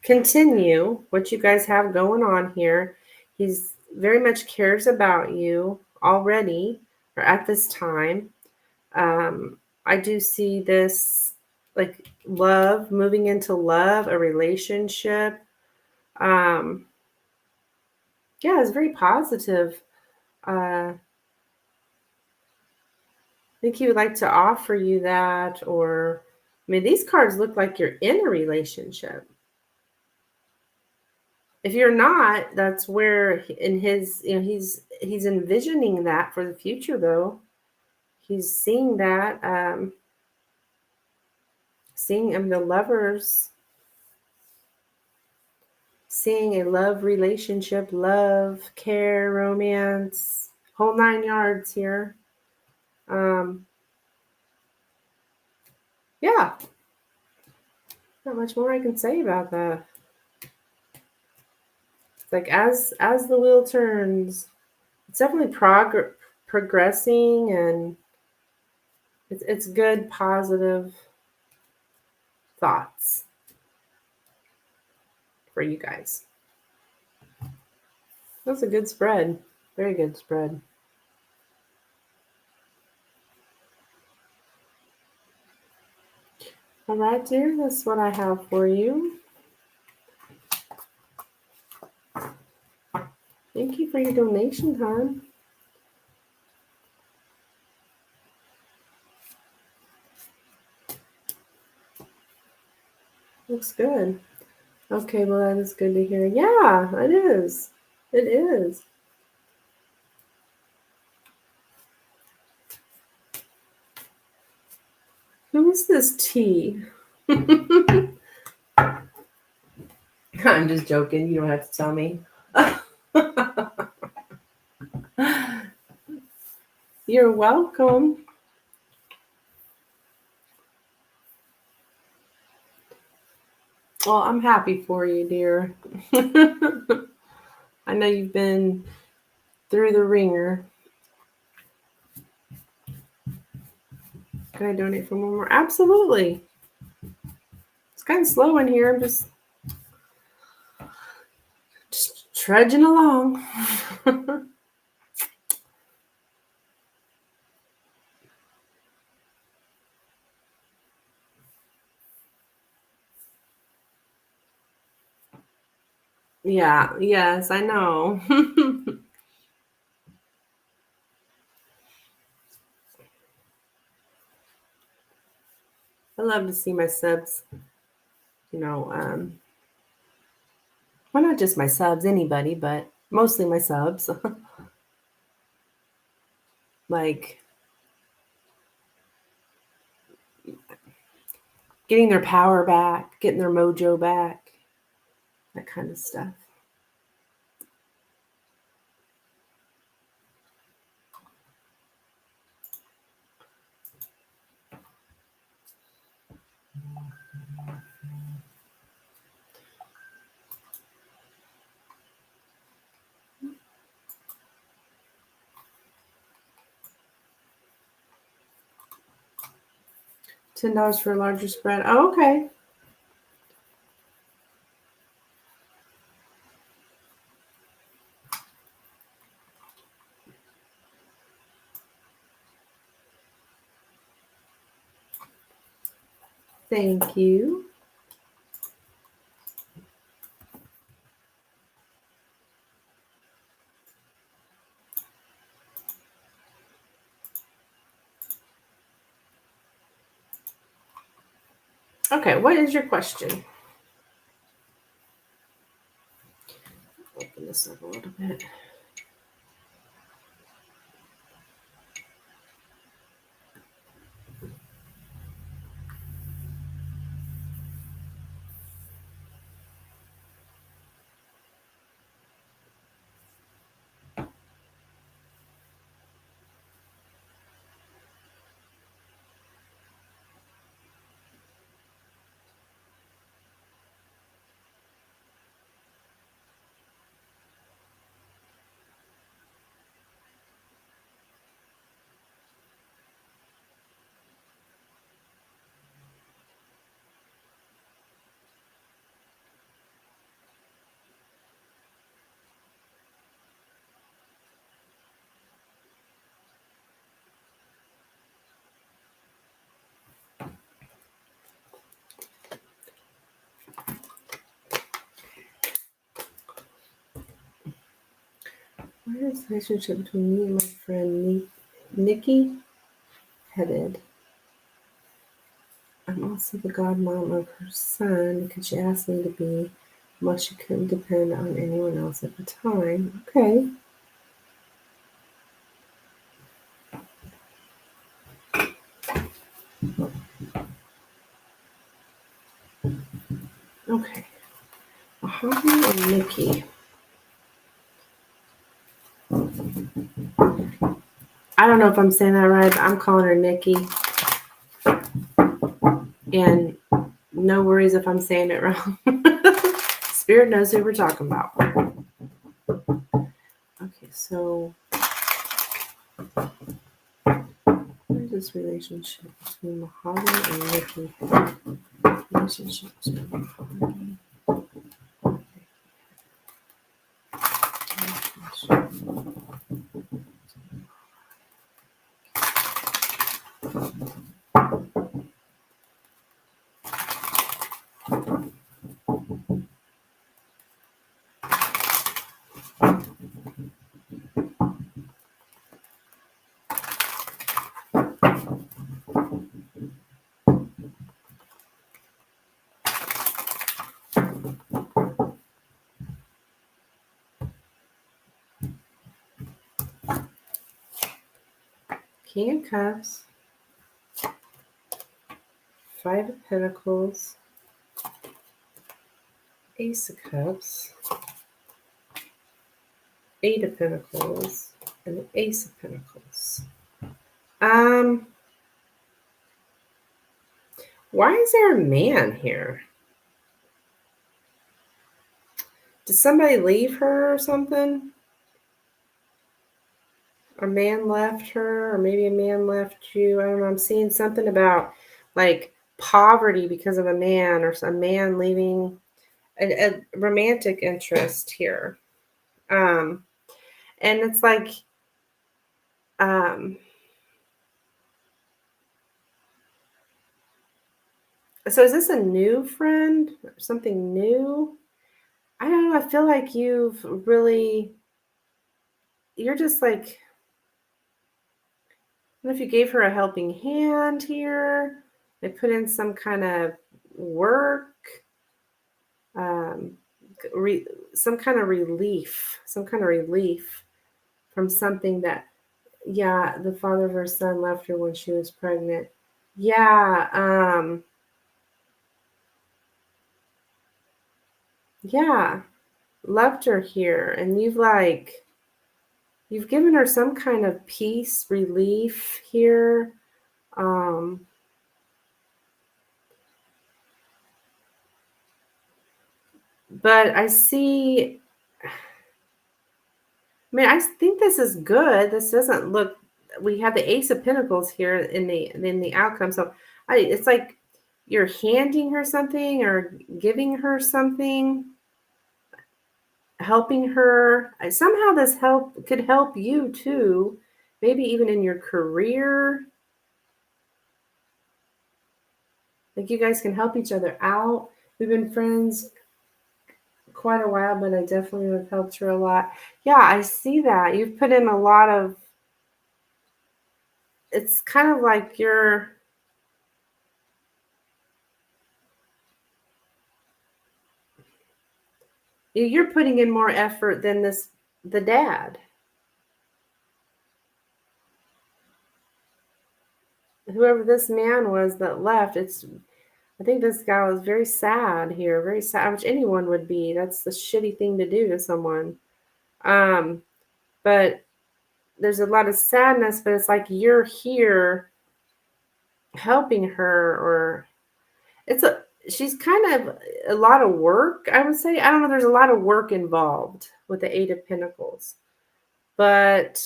continue what you guys have going on here. He's very much cares about you already or at this time. I do see this like love, moving into love, a relationship. Um, yeah, it's very positive. I think he would like to offer you that, or I mean, these cards look like you're in a relationship. If you're not, that's where in his, he's envisioning that for the future though. He's seeing that, seeing the lovers, seeing a love relationship, love, care, romance, whole nine yards here. Um, yeah, not much more I can say about that. It's like as the wheel turns, it's definitely progressing, and it's good, positive thoughts for you guys. That's a good spread. Very good spread. All right, dear, that's what I have for you. Thank you for your donation, hon. Looks good. Okay, well, that is good to hear. Yeah, it is. It is. Who is this T? I'm just joking. You don't have to tell me. You're welcome. Well, I'm happy for you, dear. I know you've been through the ringer. Can I donate for one more? Absolutely. It's kind of slow in here. I'm just trudging along. Yeah, yes, I know. I love to see my subs, you know, well, not just my subs, anybody, but mostly my subs, like getting their power back, getting their mojo back, that kind of stuff. $10 for a larger spread. Oh, okay. Thank you. Okay, what is your question? Open this up a little bit. Where is the relationship between me and my friend Nikki headed? I'm also the godmom of her son because she asked me to be, while she couldn't depend on anyone else at the time. Okay. Okay. Mahogany and Nikki. I don't know if I'm saying that right, but I'm calling her Nikki. And no worries if I'm saying it wrong. Spirit knows who we're talking about. Okay, so what is this relationship between Mahogany and Nikki? Relationship between Mahogany. King of Cups, Five of Pentacles, Ace of Cups, Eight of Pentacles, and the Ace of Pentacles. Why is there a man here? Did somebody leave her or something? A man left her, or maybe a man left you. I don't know. I'm seeing something about like poverty because of a man, or a man leaving a romantic interest here. Um, and it's like, um, so is this a new friend or something new? I don't know. I feel like you're just like, I don't know if you gave her a helping hand here. They put in some kind of work, um, re, some kind of relief from something that, yeah, the father of her son left her when she was pregnant. Yeah, yeah, left her here. And you've given her some kind of peace, relief here. Um, but I see, I mean, I think this is good. This doesn't look. We have the Ace of Pentacles here in the outcome. So it's like you're handing her something or giving her something, helping her. Somehow this help could help you too. Maybe even in your career. Like you guys can help each other out. We've been friends quite a while, but I definitely have helped her a lot. Yeah, I see that. You've put in a lot of. It's kind of like you're putting in more effort than the dad. Whoever this man was that left, I think this guy was very sad here, very sad, which anyone would be. That's the shitty thing to do to someone. But there's a lot of sadness, but it's like you're here helping her, or she's kind of a lot of work, I would say. I don't know, there's a lot of work involved with the Eight of Pentacles. But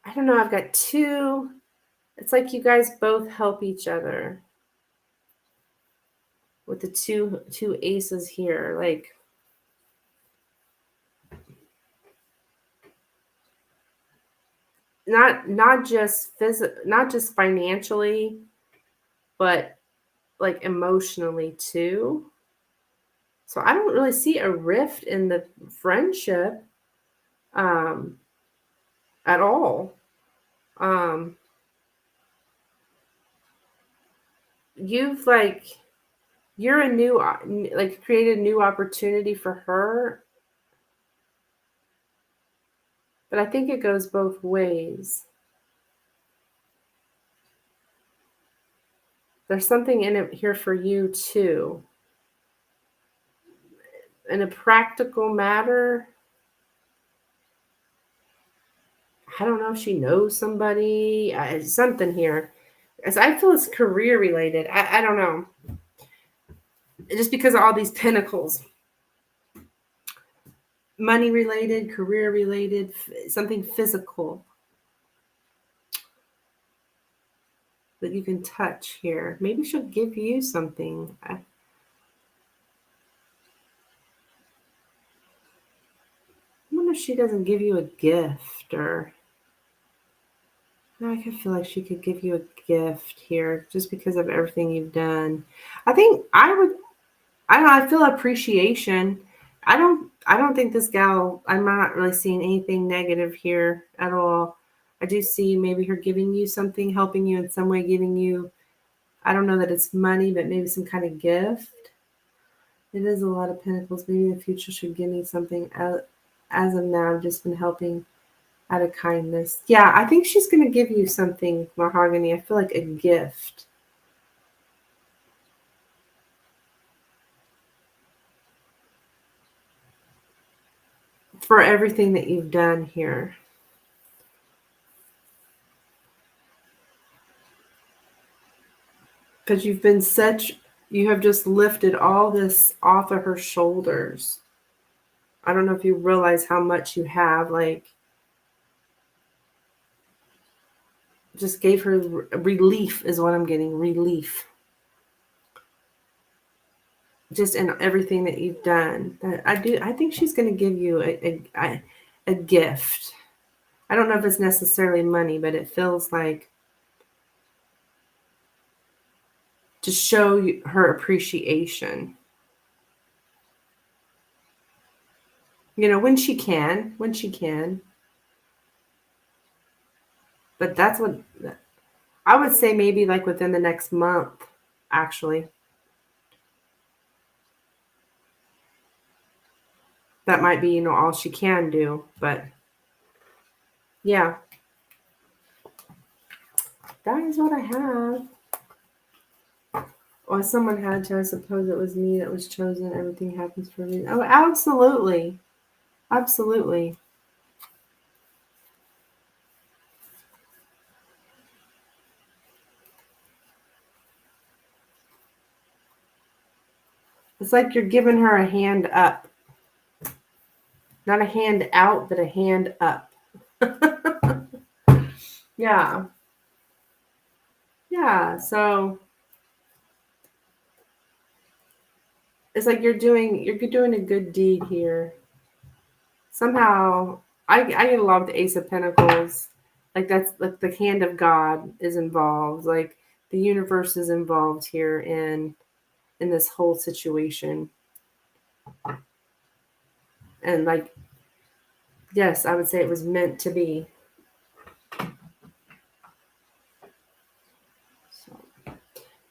I don't know, I've got two. It's like you guys both help each other with the two aces here. Like, not just financially, but like emotionally too. So I don't really see a rift in the friendship um at all. Um you've like you're a new like created a new opportunity for her, but I think it goes both ways. There's something in it here for you too. In a practical matter, I don't know if she knows somebody, something here. As I feel it's career related. I don't know. Just because of all these pentacles, money related, career related, something physical that you can touch here. Maybe she'll give you something. I wonder if she doesn't give you a gift, or I could feel like she could give you a gift here just because of everything you've done. I think I don't know, I feel appreciation. I don't think this gal, I'm not really seeing anything negative here at all. I do see maybe her giving you something, helping you in some way, giving you, I don't know that it's money, but maybe some kind of gift. It is a lot of pentacles. Maybe in the future should give me something. As of now, I've just been helping out of kindness. Yeah, I think she's going to give you something, Mahogany. I feel like a gift. For everything that you've done here. Because you have just lifted all this off of her shoulders. I don't know if you realize how much you have, like, just gave her relief is what I'm getting. Relief. Just in everything that you've done. I think she's going to give you a gift. I don't know if it's necessarily money, but it feels like to show her appreciation. When she can. But that's what I would say, maybe like within the next month, actually. That might be, all she can do. But yeah, that is what I have. Well, someone had to. I suppose it was me that was chosen. Everything happens for me. Oh, absolutely. Absolutely. It's like you're giving her a hand up. Not a hand out, but a hand up. Yeah. Yeah. So it's like you're doing a good deed here. Somehow I get a lot with the Ace of Pentacles. Like that's like the hand of God is involved. Like the universe is involved here in this whole situation. And like, yes, I would say it was meant to be. So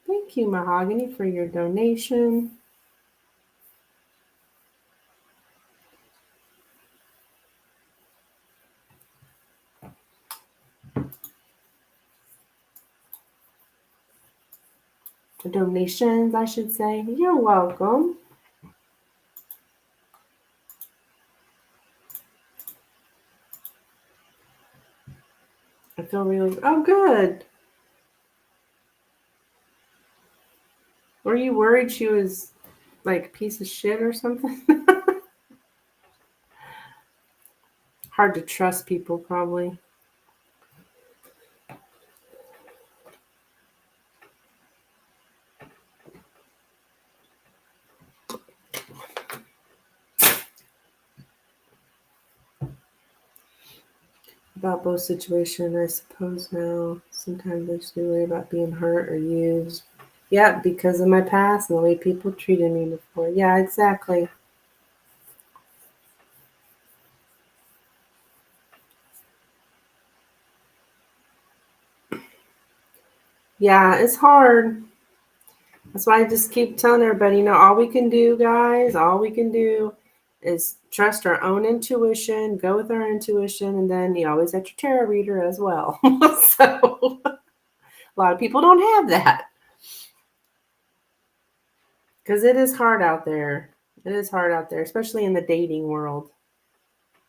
thank you, Mahogany, for your donation. Donations, I should say. You're welcome. I feel really, oh, good. Were you worried she was like a piece of shit or something? Hard to trust people, probably. About both situations, I suppose now. Sometimes I just worry about being hurt or used. Yeah, because of my past and the way people treated me before. Yeah, exactly. Yeah, it's hard. That's why I just keep telling everybody, all we can do, guys, all we can do is trust our own intuition, go with our intuition, and then you always have your tarot reader as well. So a lot of people don't have that. Because it is hard out there. It is hard out there, especially in the dating world.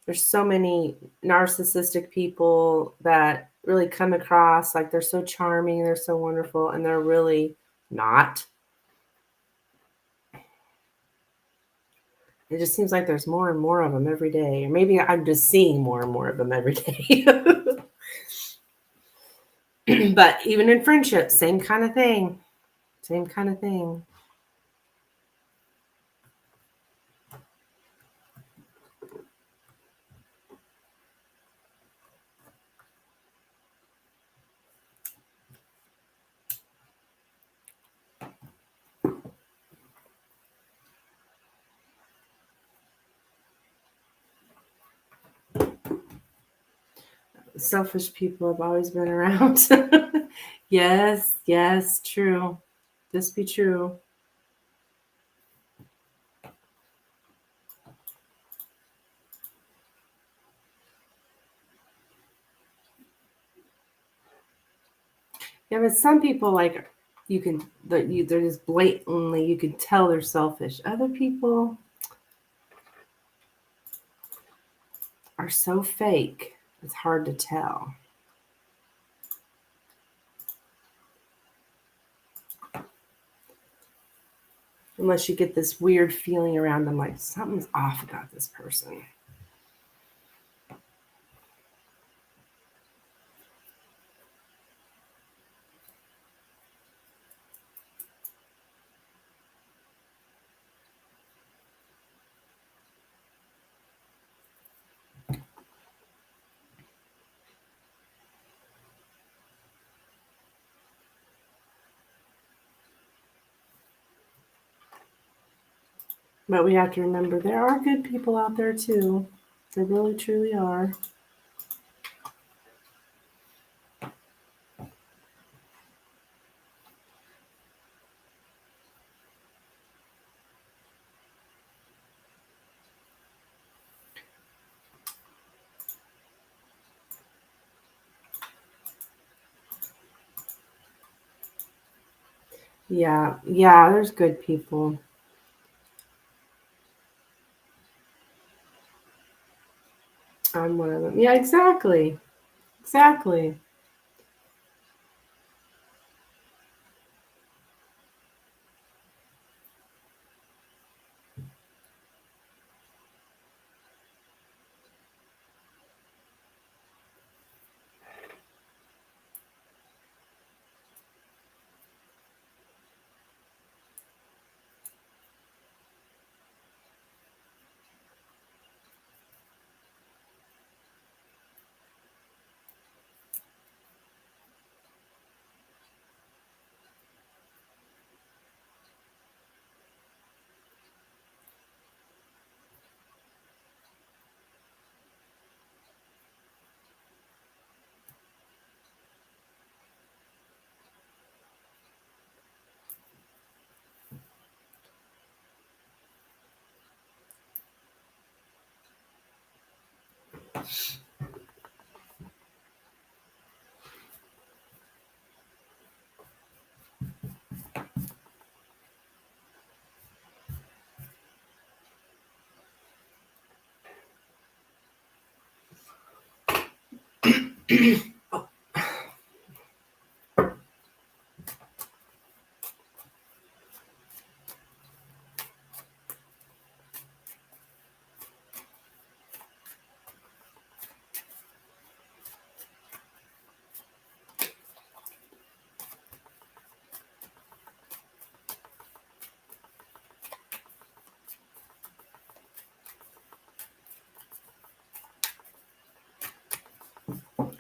There's so many narcissistic people that really come across like they're so charming, they're so wonderful, and they're really not. It just seems like there's more and more of them every day. Or maybe I'm just seeing more and more of them every day. But even in friendships, same kind of thing. Same kind of thing. Selfish people have always been around. Yes, true. This be true. Yeah, but some people like they're just blatantly, you can tell they're selfish. Other people are so fake. It's hard to tell. Unless you get this weird feeling around them, like something's off about this person. But we have to remember there are good people out there too. There really truly are. Yeah, there's good people. I'm one of them. Yeah, exactly. Exactly.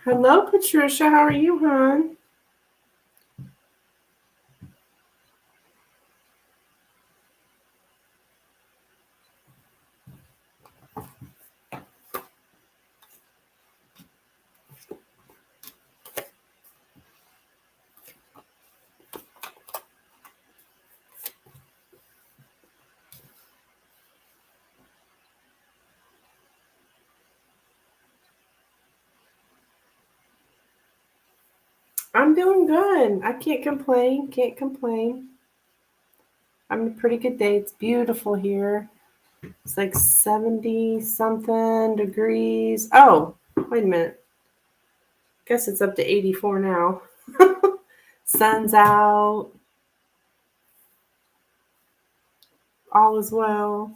Hello, Patricia. How are you, hon? I'm doing good. I can't complain. Can't complain. I'm a pretty good day. It's beautiful here. It's like 70 something degrees. Oh, wait a minute. Guess it's up to 84 now. Sun's out. All is well.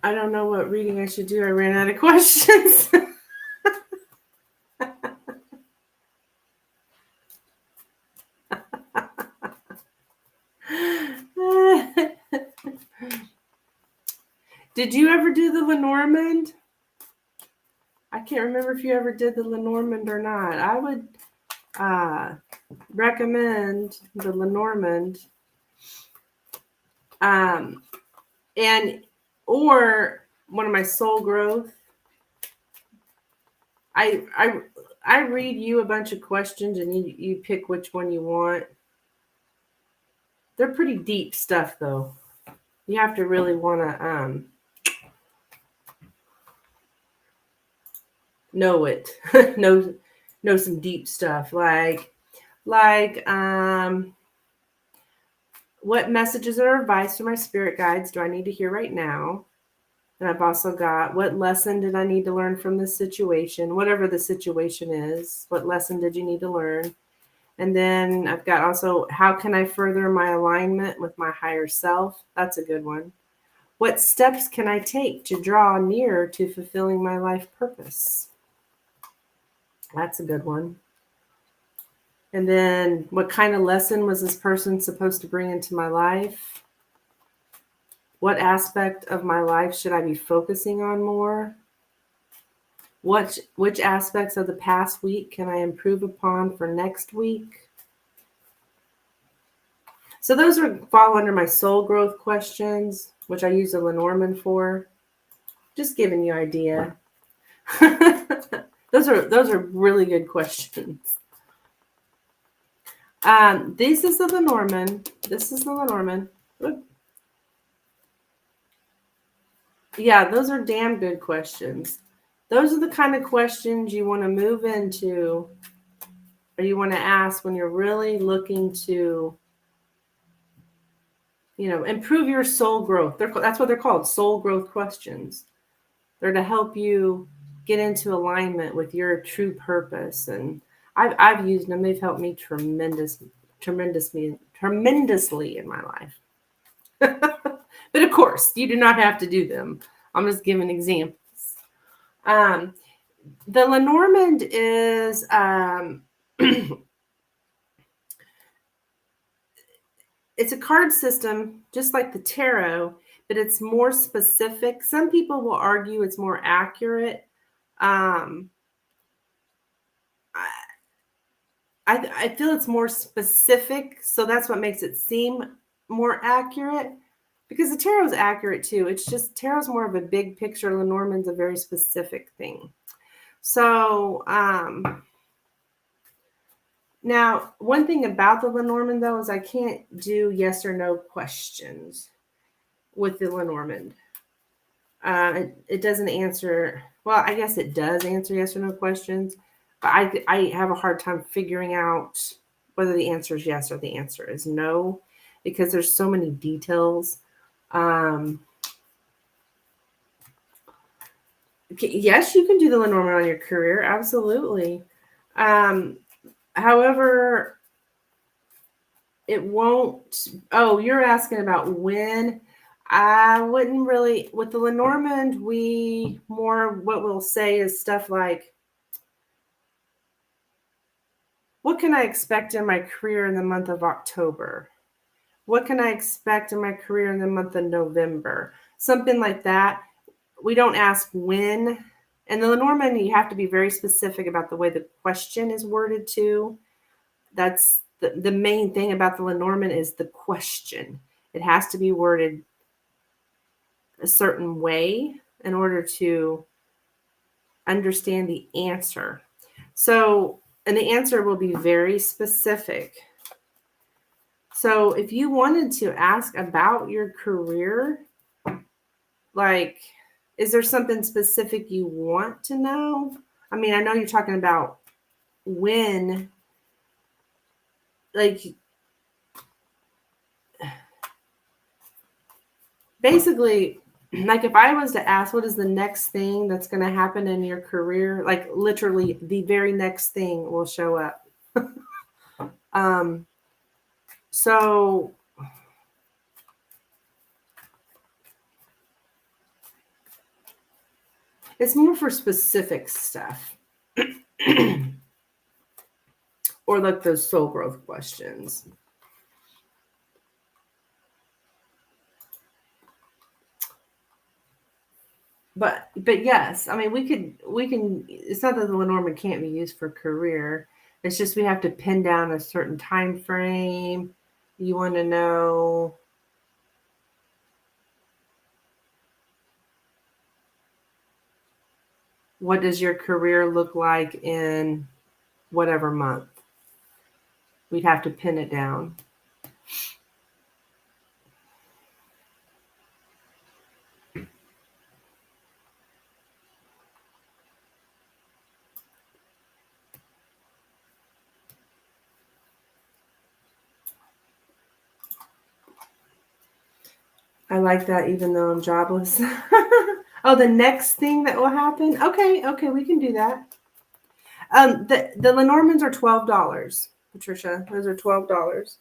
I don't know what reading I should do. I ran out of questions. Did you ever do the Lenormand? I can't remember if you ever did the Lenormand or not. I would uh, recommend the Lenormand. Um, and or one of my soul growth. I I I read you a bunch of questions and you pick which one you want. They're pretty deep stuff though. You have to really want to know it. know some deep stuff like what messages or advice from my spirit guides do I need to hear right now? And I've also got what lesson did I need to learn from this situation, whatever the situation is. What lesson did you need to learn? And then I've got also how can I further my alignment with my higher self? That's a good one. What steps can I take to draw nearer to fulfilling my life purpose? That's a good one. And then what kind of lesson was this person supposed to bring into my life? What aspect of my life should I be focusing on more? Which aspects of the past week can I improve upon for next week? So those fall under my soul growth questions, which I use the Lenormand for. Just giving you an idea. those are really good questions. This is the Lenormand. This is the Lenormand. Yeah, those are damn good questions. Those are the kind of questions you want to move into or you want to ask when you're really looking to, improve your soul growth. That's what they're called, soul growth questions. They're to help you get into alignment with your true purpose. And I've used them. They've helped me tremendously in my life. But of course, you do not have to do them. I'm just giving examples. The Lenormand is it's a card system just like the tarot, but it's more specific. Some people will argue it's more accurate. I feel it's more specific, so that's what makes it seem more accurate. Because the tarot is accurate too. It's just tarot's more of a big picture. Lenormand's a very specific thing. So now, one thing about the Lenormand though is I can't do yes or no questions with the Lenormand. It doesn't answer. Well, I guess it does answer yes or no questions, but I have a hard time figuring out whether the answer is yes or the answer is no, because there's so many details. Yes, you can do the Lenormand on your career, absolutely. However, it won't. Oh, you're asking about when. I wouldn't really, with the Lenormand, what we'll say is stuff like, what can I expect in my career in the month of October? What can I expect in my career in the month of November? Something like that. We don't ask when. And the Lenormand, you have to be very specific about the way the question is worded too. That's the main thing about the Lenormand is the question. It has to be worded a certain way in order to understand the answer. So, and the answer will be very specific. So if you wanted to ask about your career, like, is there something specific you want to know? I mean, I know you're talking about when, like, basically, like if I was to ask what is the next thing that's going to happen in your career, like literally the very next thing will show up. So it's more for specific stuff or like those soul growth questions. But yes, I mean we can. It's not that the Lenormand can't be used for career. It's just we have to pin down a certain time frame. You want to know. What does your career look like in whatever month? We'd have to pin it down. I like that even though I'm jobless. Oh, the next thing that will happen? Okay, we can do that. The Lenormands are $12, Patricia. Those are $12.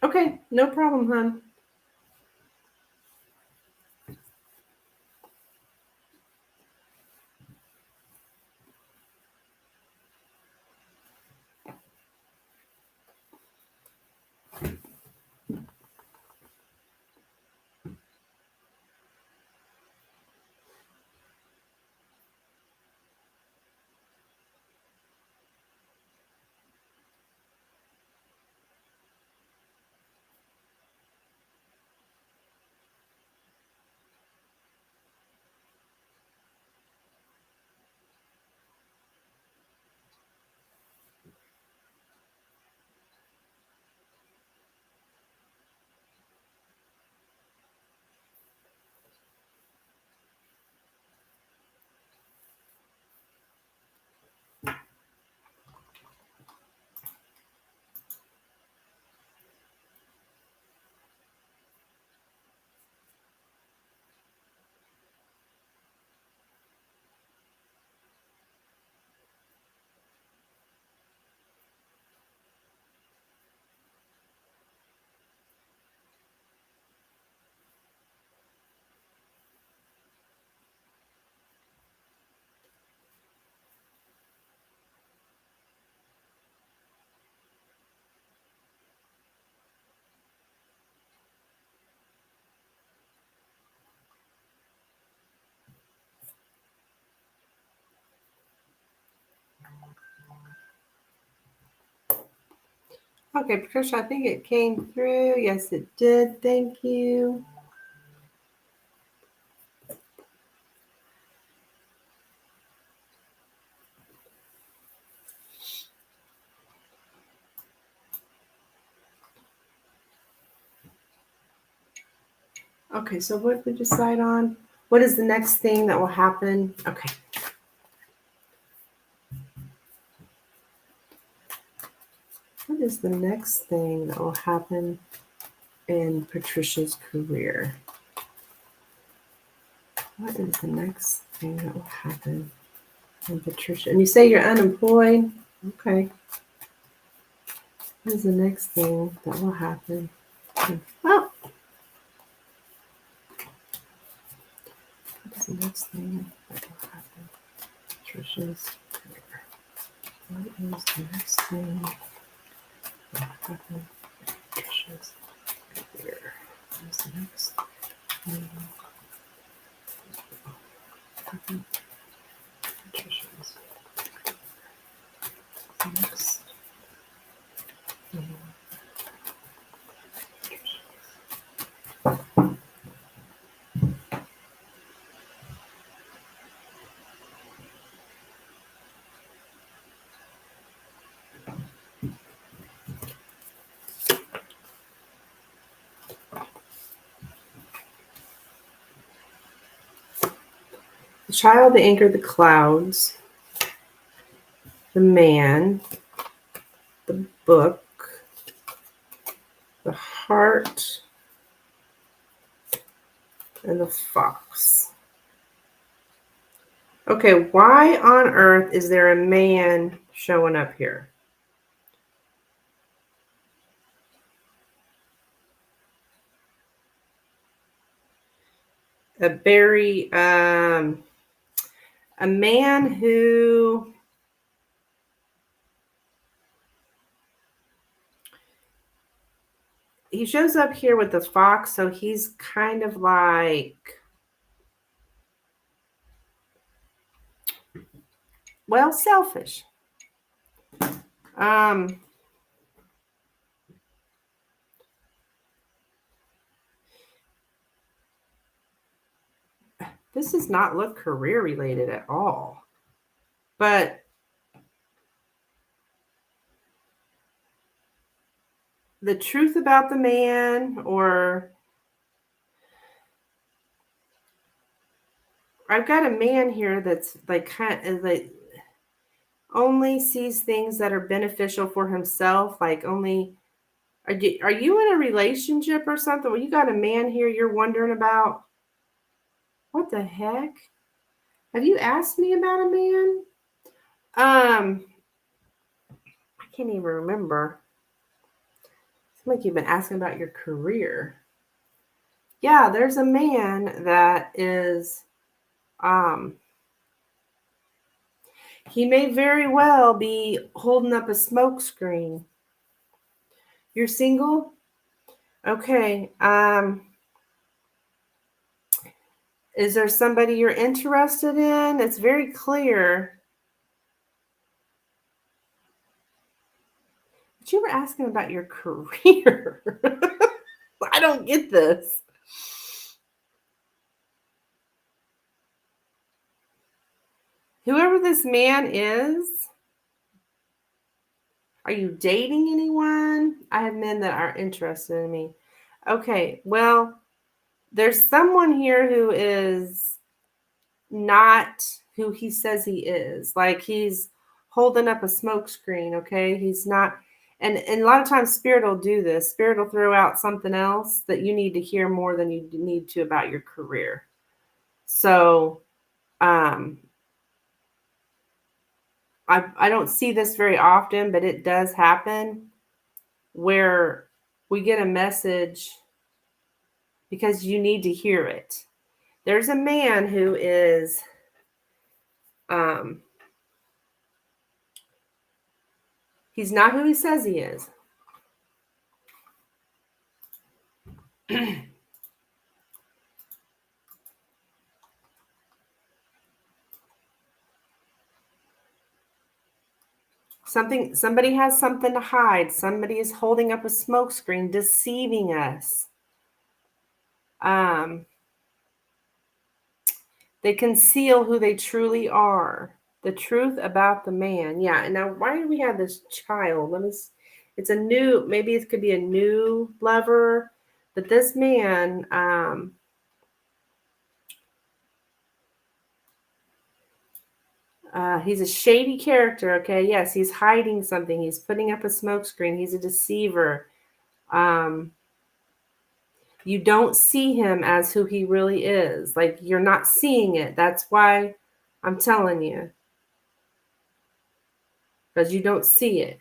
Okay, no problem, hon. Okay, Patricia, I think it came through. Yes, it did. Thank you. Okay, so what did we decide on? What is the next thing that will happen? Okay. What is the next thing that will happen in Patricia's career? What is the next thing that will happen in Patricia? And you say you're unemployed? Okay. What is the next thing that will happen? Oh, what is the next thing that will happen in Patricia's career? What is the next thing that will happen in Patricia's career? What is the next thing that will happen in Patricia's career? The next thing. The child that anchored the clouds, the man, the book, the heart, and the fox. Okay, why on earth is there a man showing up here? A man who he shows up here with the fox, so he's kind of like Well, selfish. Um, this does not look career related at all. But the truth about the man, or I've got a man here that's like kind of like only sees things that are beneficial for himself. Like only are you in a relationship or something? Well, you got a man here you're wondering about. What the heck? Have you asked me about a man? I can't even remember. It's like you've been asking about your career. Yeah, there's a man that is um he may very well be holding up a smoke screen. You're single? Okay. Is there somebody you're interested in? It's very clear. But you were asking about your career. I don't get this. Whoever this man is, are you dating anyone? I have men that are interested in me. Okay, well, there's someone here who is not who he says he is. Like he's holding up a smoke screen, okay? He's not, and a lot of times spirit will do this. Spirit will throw out something else that you need to hear more than you need to about your career. So um I don't see this very often, but it does happen where we get a message because you need to hear it. There's a man who is um he's not who he says he is. Somebody has something to hide. Somebody is holding up a smokescreen, deceiving us. Um, they conceal who they truly are. The truth about the man. Yeah. And now, why do we have this child? It's a new. Maybe it could be a new lover, but this man. He's a shady character. Okay. Yes, he's hiding something. He's putting up a smokescreen. He's a deceiver. Um, you don't see him as who he really is. Like you're not seeing it. That's why I'm telling you. Because you don't see it.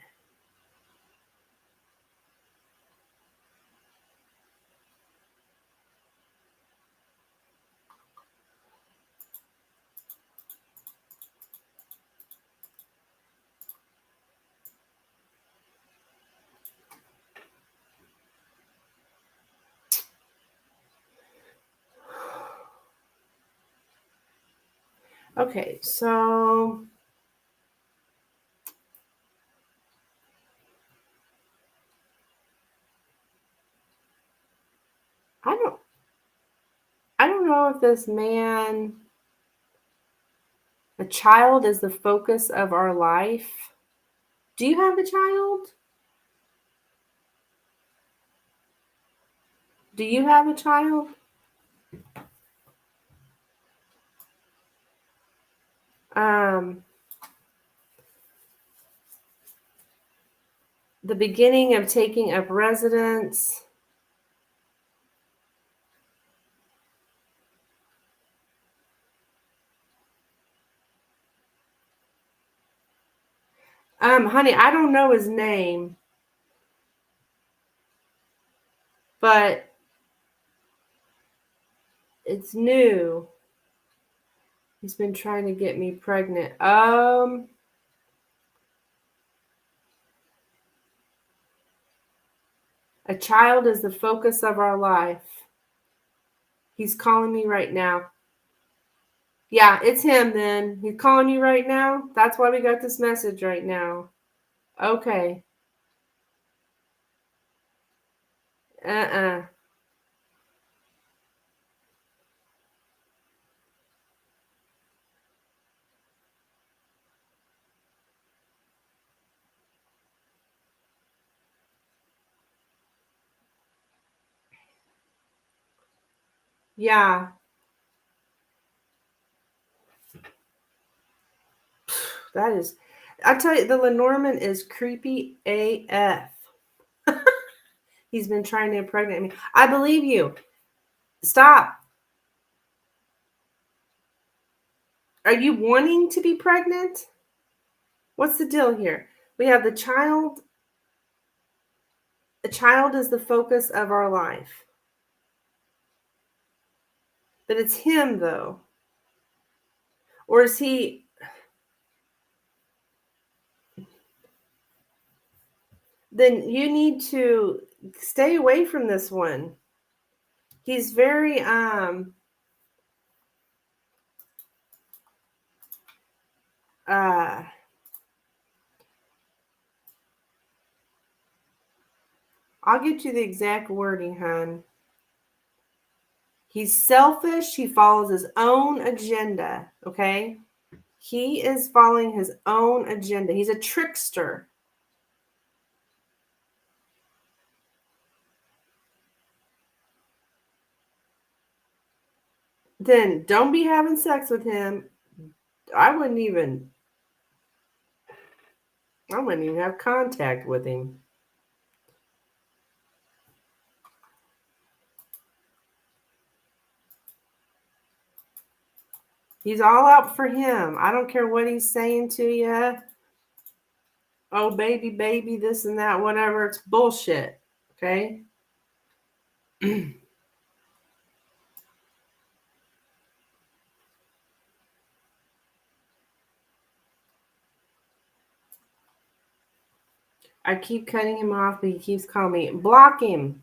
Okay, so I don't I don't know if this man, a child is the focus of our life. Do you have a child? Do you have a child? Um the beginning of taking up residence. Honey, I don't know his name, but it's new. He's been trying to get me pregnant. A child is the focus of our life. He's calling me right now. Yeah, it's him then. He's calling you right now. That's why we got this message right now. Okay. Uh-uh. Yeah, that is. I tell you, the Lenormand is creepy AF. He's been trying to impregnate me. I believe you. Stop. Are you wanting to be pregnant? What's the deal here? We have the child. The child is the focus of our life. But it's him, though. Or is he. Then you need to stay away from this one. He's very uh I'll get you the exact wording, hon. He's selfish. He follows his own agenda. Okay. He is following his own agenda. He's a trickster. Then don't be having sex with him. I wouldn't even I wouldn't even have contact with him. He's all out for him. I don't care what he's saying to you. Oh, baby, baby, this and that, whatever. It's bullshit. Okay. I keep cutting him off, but he keeps calling me. Block him.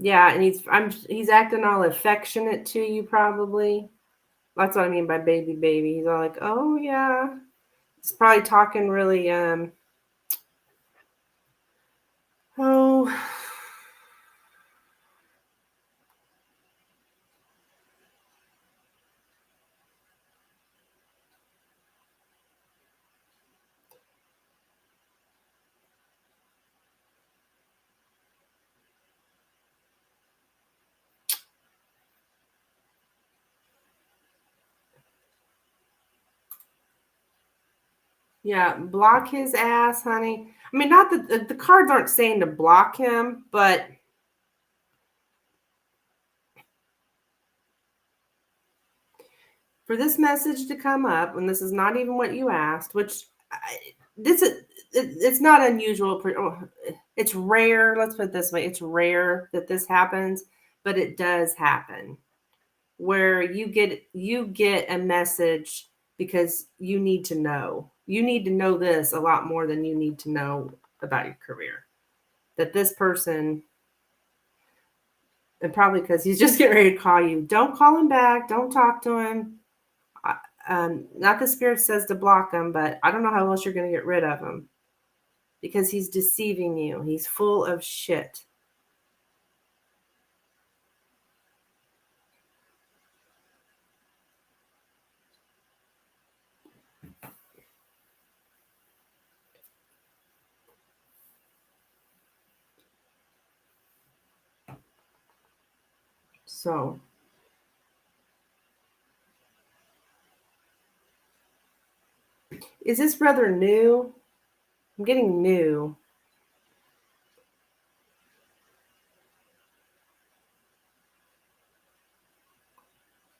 Yeah, and he's acting all affectionate to you probably. That's what I mean by baby baby. He's all like, "Oh yeah." He's probably talking really oh yeah, block his ass, honey. I mean, not that the cards aren't saying to block him, but for this message to come up, and this is not even what you asked, which this is it's not unusual. It's rare. Let's put it this way: it's rare that this happens, but it does happen where you get a message because you need to know. You need to know this a lot more than you need to know about your career. That this person, and probably because he's just getting ready to call you, don't call him back. Don't talk to him. Not the spirit says to block him, but I don't know how else you're going to get rid of him because he's deceiving you. He's full of shit. So, is this brother new? I'm getting new.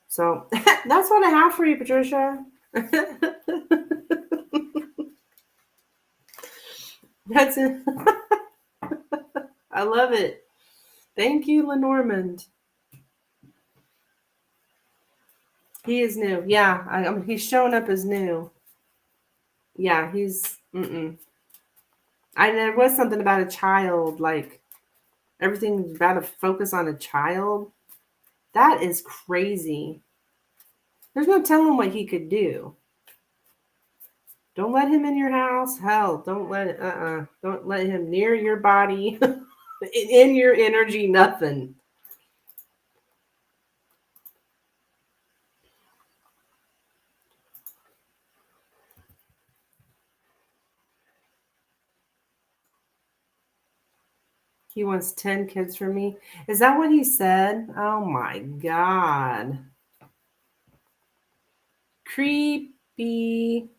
So, that's what I have for you, Patricia. That's it. I love it. Thank you, Lenormand. He is new. Yeah, he's showing up as new. Yeah, he's mm-mm. There was something about a child, like everything's about to focus on a child. That is crazy. There's no telling what he could do. Don't let him in your house. Hell, don't let him near your body, in your energy, nothing. He wants 10 kids from me. Is that what he said? Oh my God. Creepy.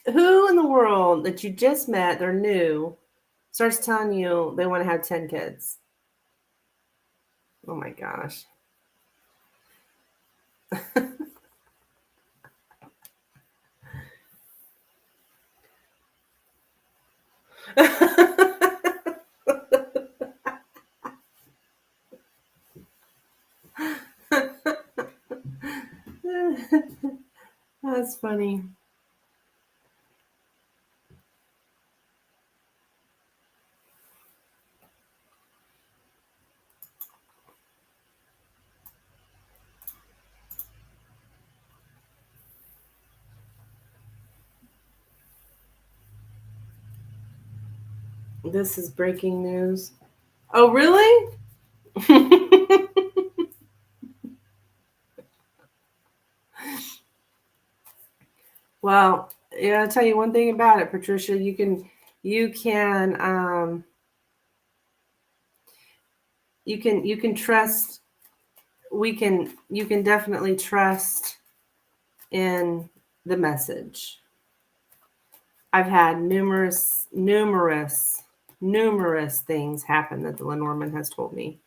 Who in the world that you just met, they're new, starts telling you they want to have 10 kids? Oh my gosh. That's funny. This is breaking news. Oh, really? Well, yeah, I'll tell you one thing about it, Patricia. You can, you can trust. You can definitely trust in the message. I've had numerous things happen that the Lenormand has told me,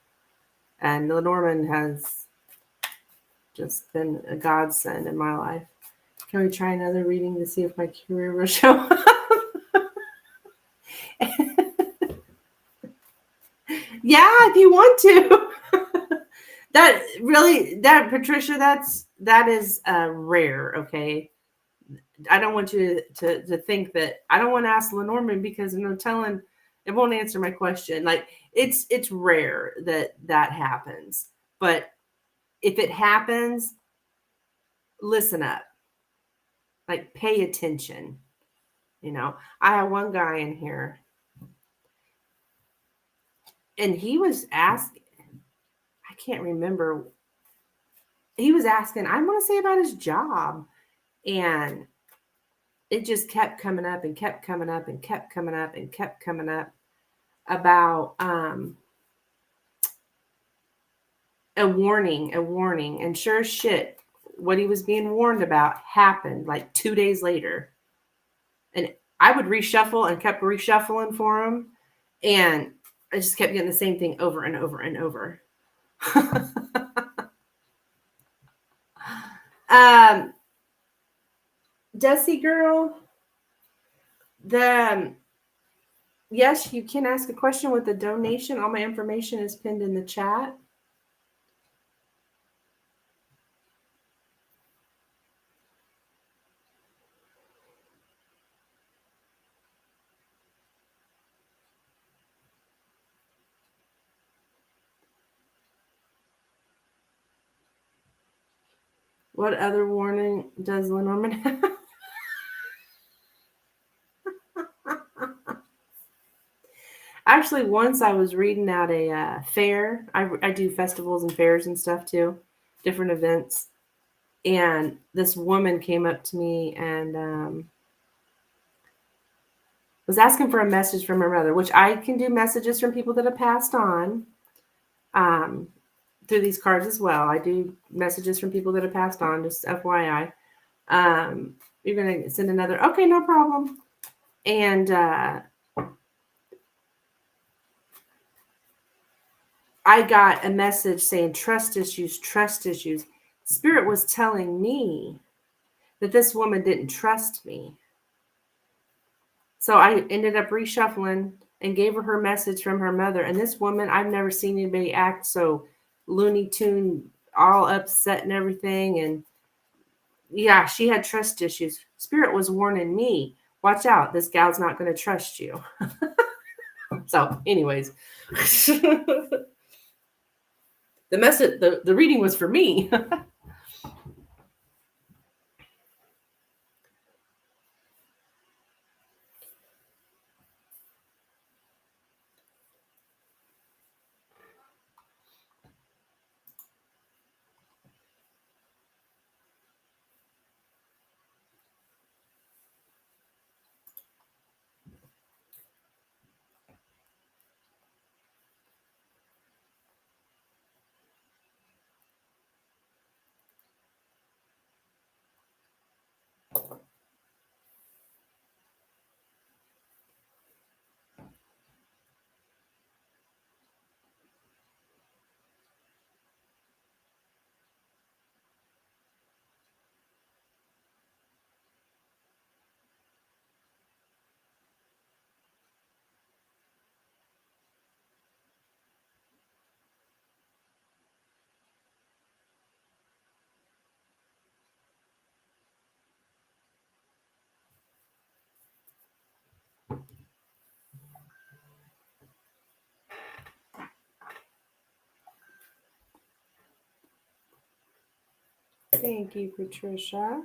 and the Lenormand has just been a godsend in my life. Can we try another reading to see if my career will show up? Yeah, if you want to. That really, that Patricia, that is rare. Okay, I don't want you to think that I don't want to ask Lenormand because no telling it won't answer my question. Like it's rare that that happens, but if it happens, listen up, like pay attention. You know, I have one guy in here, and he was asking. I can't remember. He was asking. I want to say about his job, and it just kept coming up and kept coming up and kept coming up and kept coming up about a warning, and sure as shit, what he was being warned about happened like 2 days later, and I would reshuffle and kept reshuffling for him, and I just kept getting the same thing over and over and over. um, Desi girl, the yes, you can ask a question with a donation. All my information is pinned in the chat. What other warning does Lenormand have? Actually, once I was reading at a fair. I do festivals and fairs and stuff too, different events. And this woman came up to me and was asking for a message from her mother, which I can do messages from people that have passed on um, through these cards as well. I do messages from people that have passed on, just FYI. You're going to send another. Okay, no problem. And I got a message saying trust issues, trust issues. Spirit was telling me that this woman didn't trust me. So I ended up reshuffling and gave her message from her mother. And this woman, I've never seen anybody act so Looney Tune, all upset and everything. And Yeah, she had trust issues. Spirit was warning me, watch out, this gal's not going to trust you. So, anyways, the message, the reading was for me. Thank you, Patricia.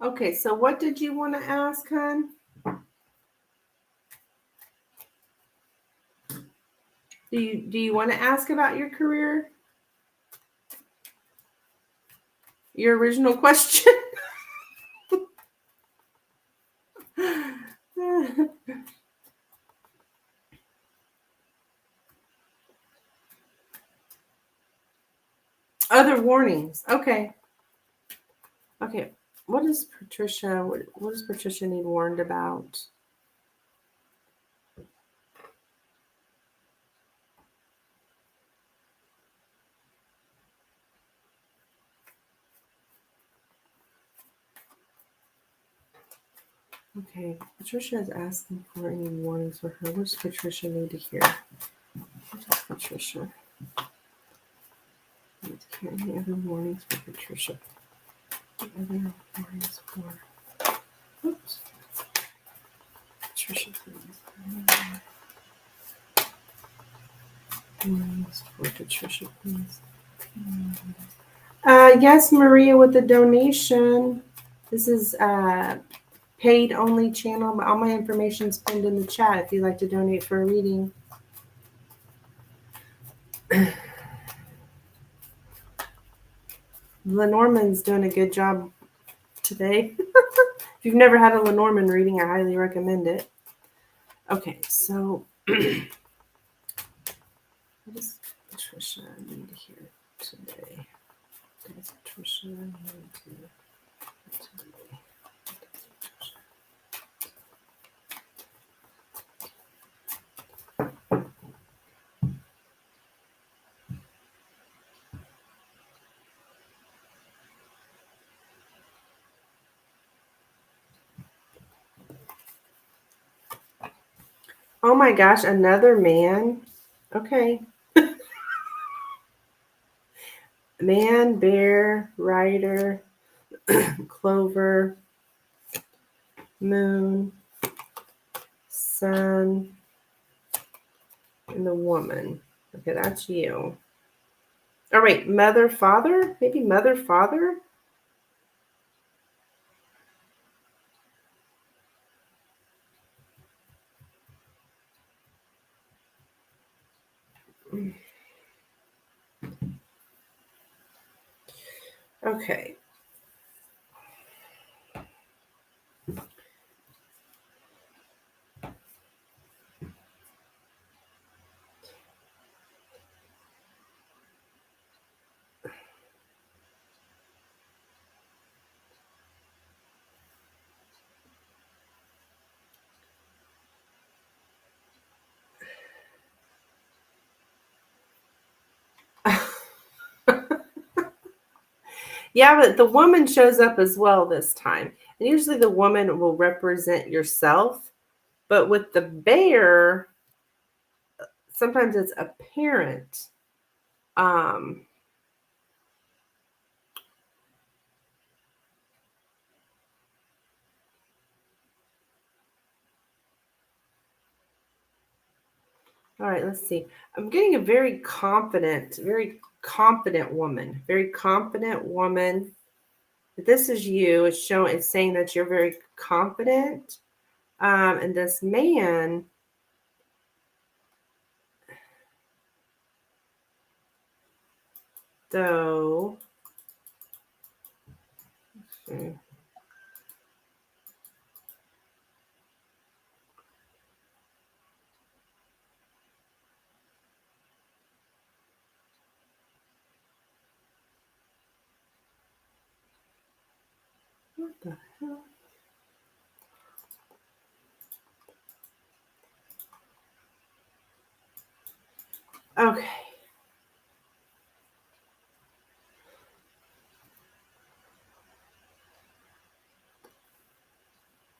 Okay, so what did you want to ask, hon? Do you want to ask about your career? Your original question? Other warnings. Okay. Okay. What does Patricia what does Patricia need warned about? Okay, Patricia is asking for any warnings for her. What does Patricia need to hear? What does Patricia need to hear? Any other warnings for Patricia? Any other warnings for oops. Patricia, please. Warnings for Patricia, please. Yes, Maria, with the donation. This is paid only channel, but all my information is pinned in the chat if you'd like to donate for a reading. Lenormand's doing a good job today. If you've never had a Lenormand reading, I highly recommend it. Okay, so what does Patricia need to hear today? What does Patricia need to hear today? Oh my gosh, another man. Okay. Man, bear, rider, clover, moon, sun, and the woman. Okay, that's you. All right, mother, father? Maybe mother, father? Okay. Yeah, but the woman shows up as well this time. And usually the woman will represent yourself, but with the bear, sometimes it's a parent. Um, all right, let's see. I'm getting a very confident woman. Very confident woman. If this is you, it's saying that you're very confident. And this man, though, hmm, what the hell? Okay.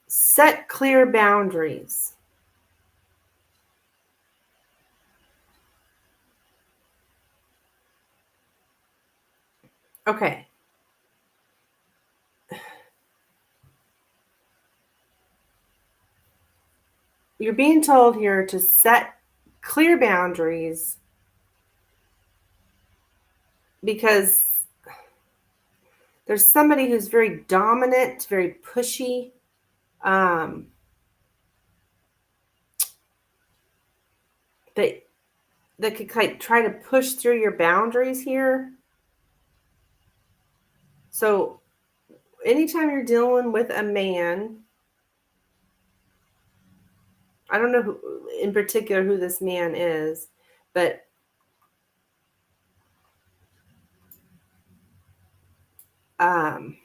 Set clear boundaries. Okay. You're being told here to set clear boundaries because there's somebody who's very dominant, very pushy, um, that could like try to push through your boundaries here. So anytime you're dealing with a man, I don't know who, in particular who this man is, but um,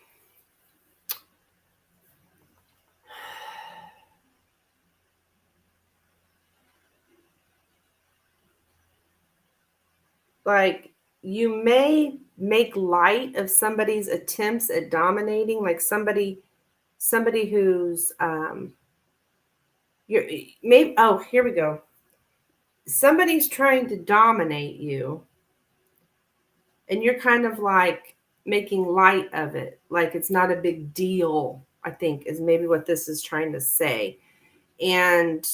like you may make light of somebody's attempts at dominating, like somebody who's you're maybe, oh, here we go. Somebody's trying to dominate you, and you're kind of like making light of it, like it's not a big deal, I think is maybe what this is trying to say. And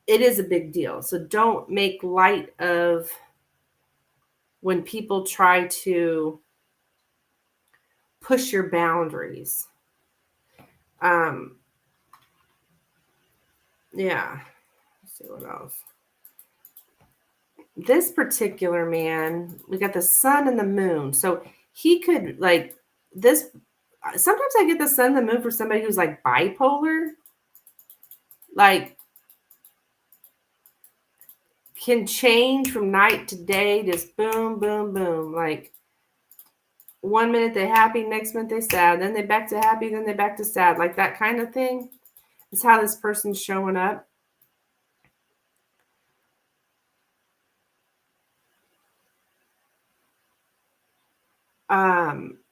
it is a big deal. So don't make light of when people try to push your boundaries. Um, yeah. Let's see what else. This particular man, we got the sun and the moon. So he could like this. Sometimes I get the sun and the moon for somebody who's like bipolar, like can change from night to day, just boom, boom, boom. Like 1 minute they happy, next minute they sad, then they back to happy, then they back to sad, like that kind of thing. Is how this person's showing up.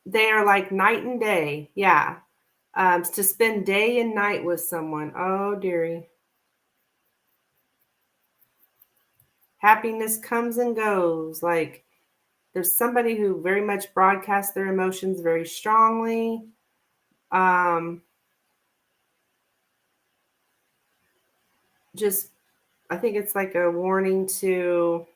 They are like night and day. Yeah. To spend day and night with someone. Oh, dearie. Happiness comes and goes. Like there's somebody who very much broadcasts their emotions very strongly. Um, just, I think it's like a warning to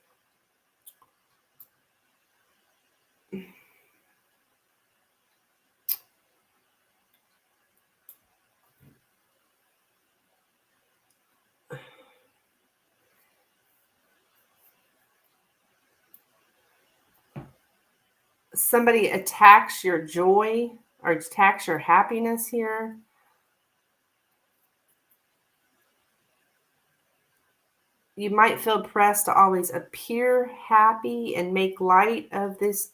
somebody attacks your joy or attacks your happiness here. You might feel pressed to always appear happy and make light of these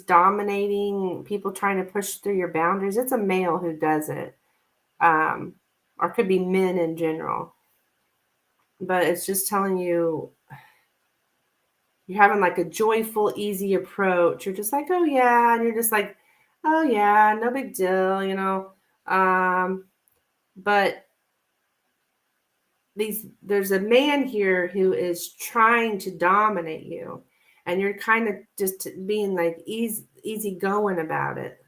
dominating people trying to push through your boundaries. It's a male who does it, um, or could be men in general. But it's just telling you you're having like a joyful, easy approach. You're just like, oh yeah, and you're just like, oh yeah, no big deal, you know. Um, but there's a man here who is trying to dominate you, and you're kind of just being like easy going about it.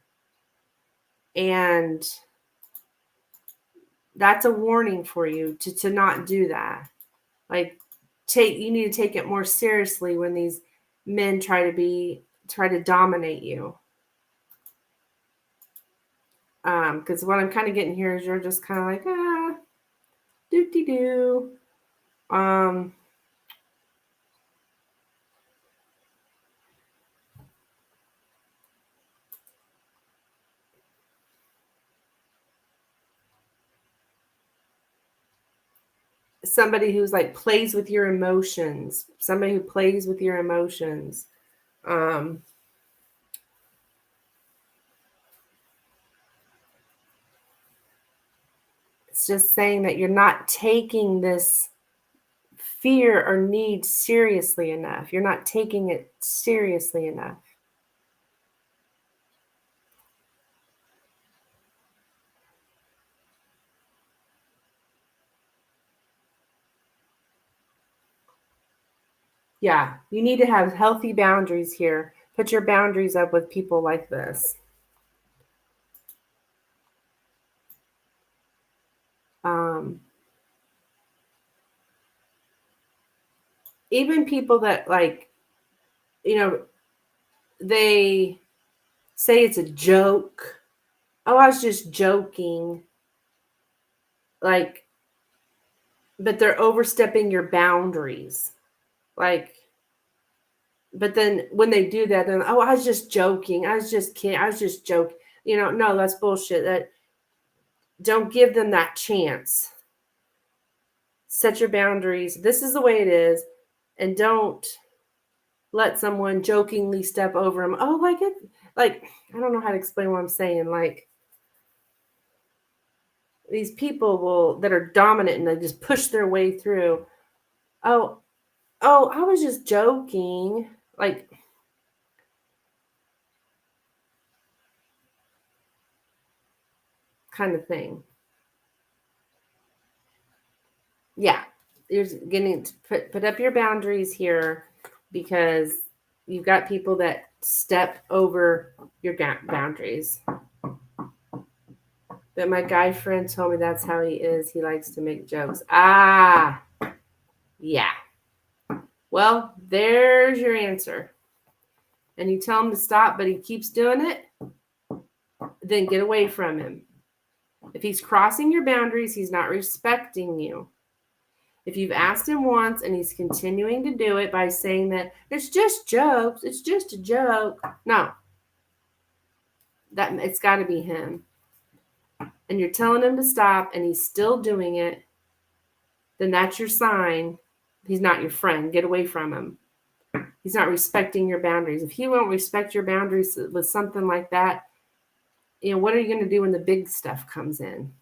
And that's a warning for you to not do that. Like you need to take it more seriously when these men try to dominate you. Because what I'm kind of getting here is you're just kind of like, doo doo doo. Um, Somebody who's like plays with your emotions. Somebody who plays with your emotions. Um, it's just saying that you're not taking this fear or need seriously enough. You're not taking it seriously enough. Yeah, you need to have healthy boundaries here. Put your boundaries up with people like this. Um, Even people that like, you know, they say it's a joke. Oh, I was just joking. Like, but they're overstepping your boundaries. Like, but then when they do that, then oh, I was just joking. I was just kidding. I was just joking. You know, no, that's bullshit. That don't give them that chance. Set your boundaries. This is the way it is, and don't let someone jokingly step over them. Oh, like I don't know how to explain what I'm saying. Like these people that are dominant and they just push their way through. Oh, oh, I was just joking. Like kind of thing. Yeah, you're getting to put up your boundaries here because you've got people that step over your boundaries. But my guy friend told me that's how he is. He likes to make jokes. Ah, yeah. Well, there's your answer. And you tell him to stop, but he keeps doing it, then get away from him. If he's crossing your boundaries, he's not respecting you. If you've asked him once and he's continuing to do it by saying that it's just jokes, it's just a joke. No, that it's got to be him. And you're telling him to stop and he's still doing it, then that's your sign. He's not your friend. Get away from him. He's not respecting your boundaries. If he won't respect your boundaries with something like that, you know, what are you going to do when the big stuff comes in?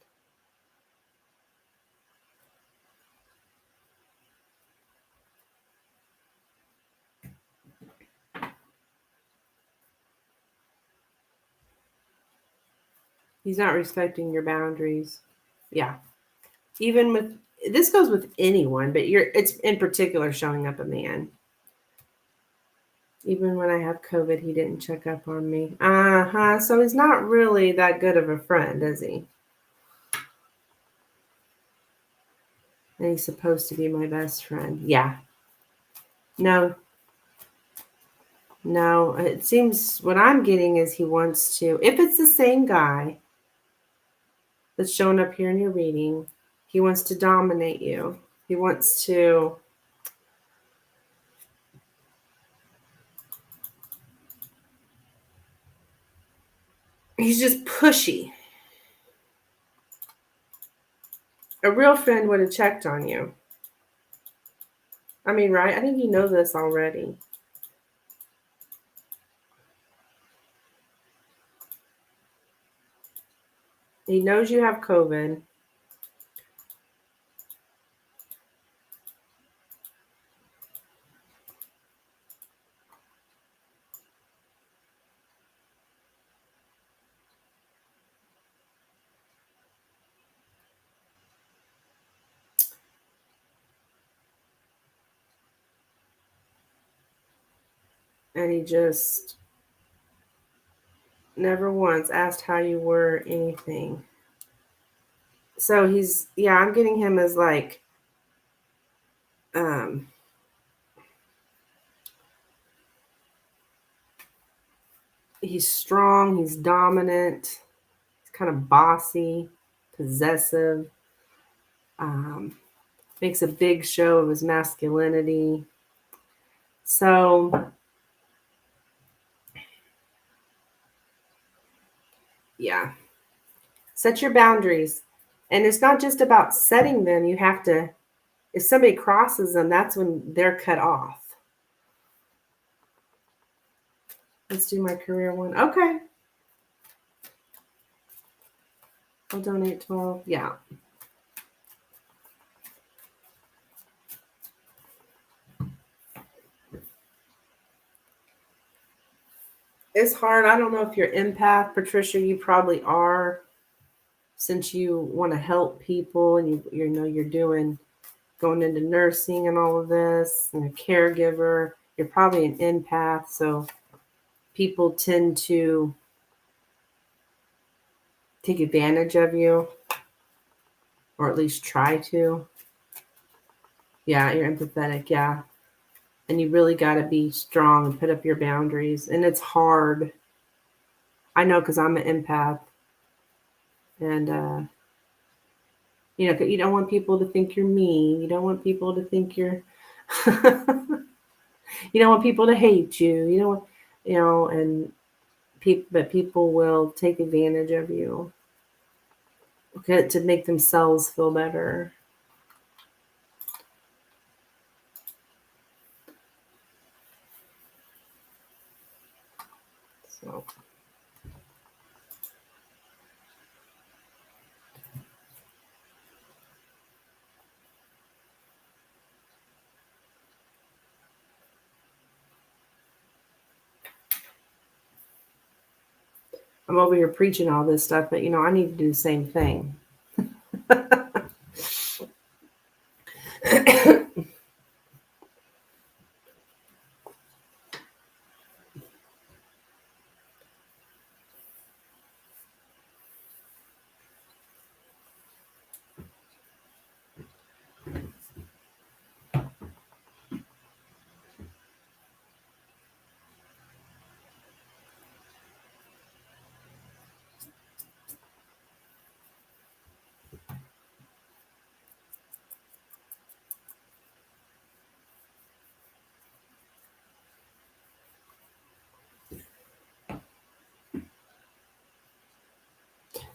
He's not respecting your boundaries. Yeah. Even with this goes with anyone, but it's in particular showing up a man. Even when I have COVID, he didn't check up on me. Uh-huh. So he's not really that good of a friend, is he? And he's supposed to be my best friend. Yeah. No. No. It seems what I'm getting is he wants to, if it's the same guy that's showing up here in your reading, he wants to dominate you. He wants to he's just pushy. A real friend would have checked on you. I mean, right? I think you know this already. He knows you have COVID. and he just never once asked how you were, anything. So I'm getting him as like, um, he's strong, he's dominant, he's kind of bossy, possessive, um, makes a big show of his masculinity. So, yeah, set your boundaries. And it's not just about setting them, you have to, if somebody crosses them, that's when they're cut off. Let's do my career one. Okay. I'll donate 12. Yeah. It's hard. I don't know if you're empath, Patricia. You probably are, since you want to help people and you know you're going into nursing and all of this and a caregiver. You're probably an empath, so people tend to take advantage of you, or at least try to. Yeah, you're empathetic. Yeah. And you really got to be strong and put up your boundaries. And it's hard. I know, because I'm an empath. And, you don't want people to think you're mean. You don't want people to think you're, you don't want people to hate you. You don't want, and but people will take advantage of you, okay, to make themselves feel better. So. I'm over here preaching all this stuff, but I need to do the same thing.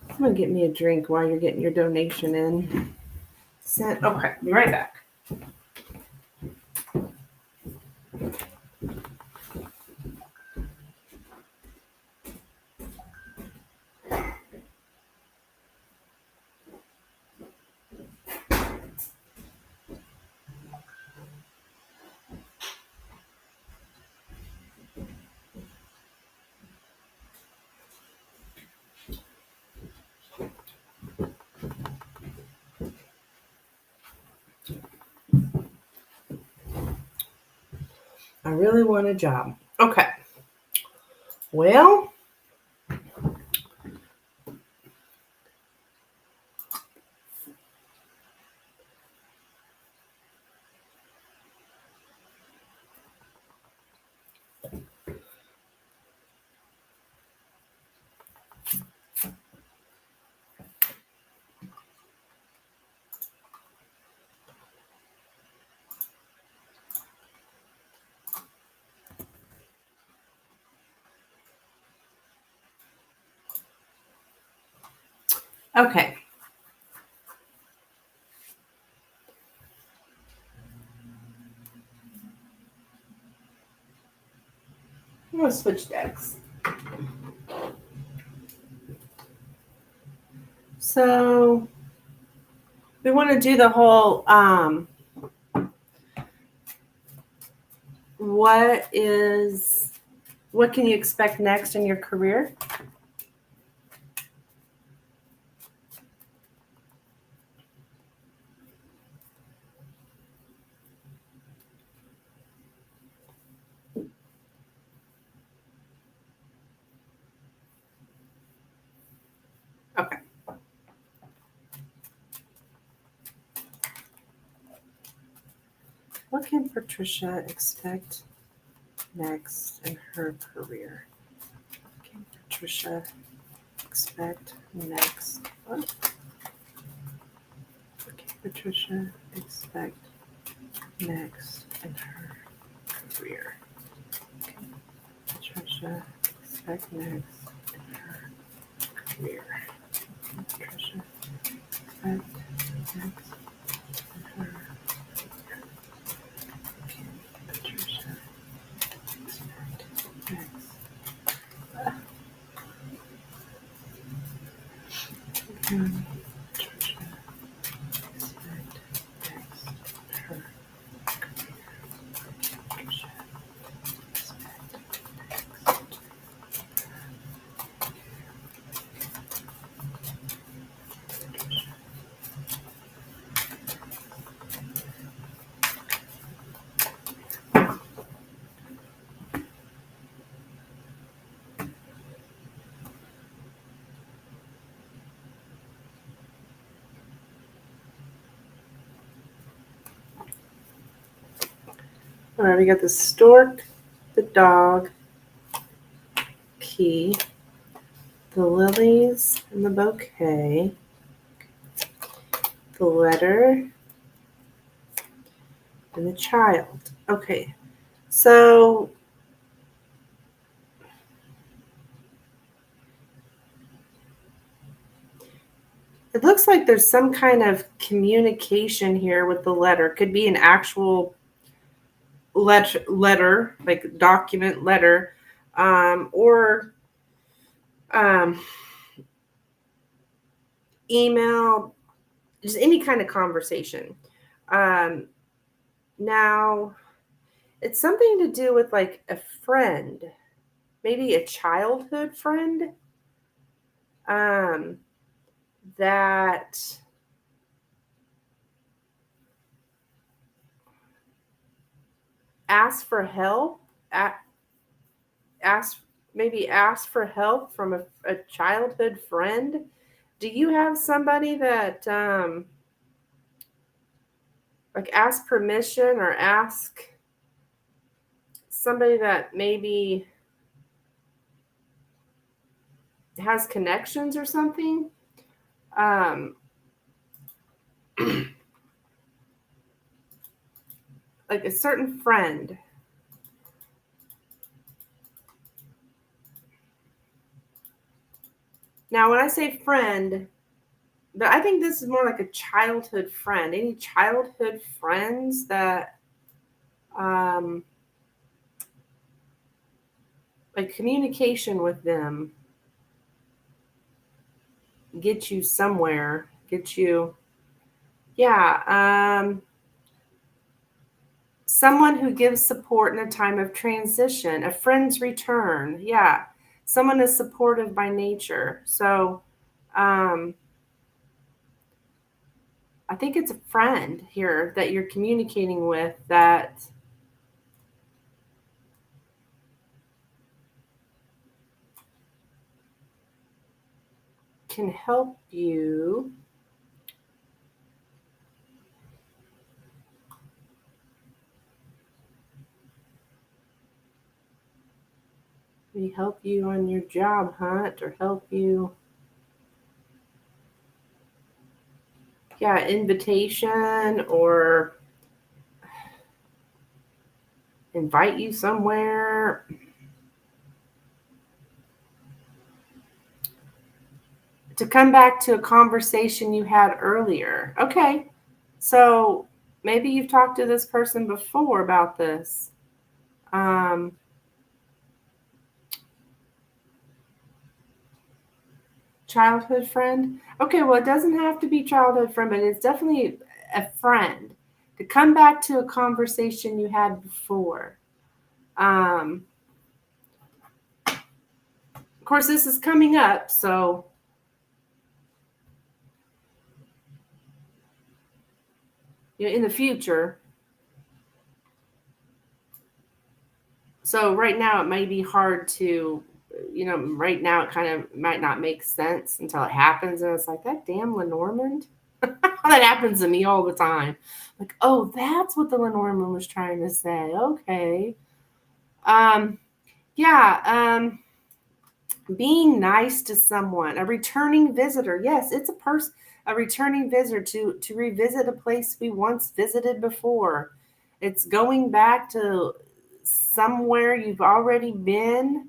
I'm gonna get me a drink while you're getting your donation in. Okay, be right back. I really want a job. Okay. Well, okay. I'm gonna switch decks. So we want to do the whole what can you expect next in your career? What can Patricia expect next in her career? What can Patricia expect next? What can Patricia expect next in her career? What can Patricia expect next in her career? What can Patricia expect next in her career? Patricia expect next. Can Patricia expect next in her Patricia expect next. All right, we got the stork, the dog, key, the lilies and the bouquet, the letter, and the child. Okay, so it looks like there's some kind of communication here with the letter. Could be an actual letter, like document letter, or email, just any kind of conversation. Now, it's something to do with like a friend, maybe a childhood friend, that asked for help, ask for help from a childhood friend. Do you have somebody that like ask permission or ask somebody that maybe has connections or something? Like a certain friend. Now, when I say friend, but I think this is more like a childhood friend. Any childhood friends that like communication with them get you somewhere, get you, yeah, someone who gives support in a time of transition, a friend's return, yeah, someone is supportive by nature. So I think it's a friend here that you're communicating with that can help you help you on your job hunt or help you, yeah, invitation or invite you somewhere. To come back to a conversation you had earlier. Okay. So maybe you've talked to this person before about this. Childhood friend. Okay, well, it doesn't have to be childhood friend, but it's definitely a friend to come back to a conversation you had before. Of course, this is coming up, so in the future. So right now it may be hard to, right now it kind of might not make sense until it happens. And it's like, that damn Lenormand. That happens to me all the time. Like, oh, that's what the Lenormand was trying to say. Okay. Um, yeah. Being nice to someone, a returning visitor. Yes, it's a person, a returning visitor to revisit a place we once visited before. It's going back to somewhere you've already been.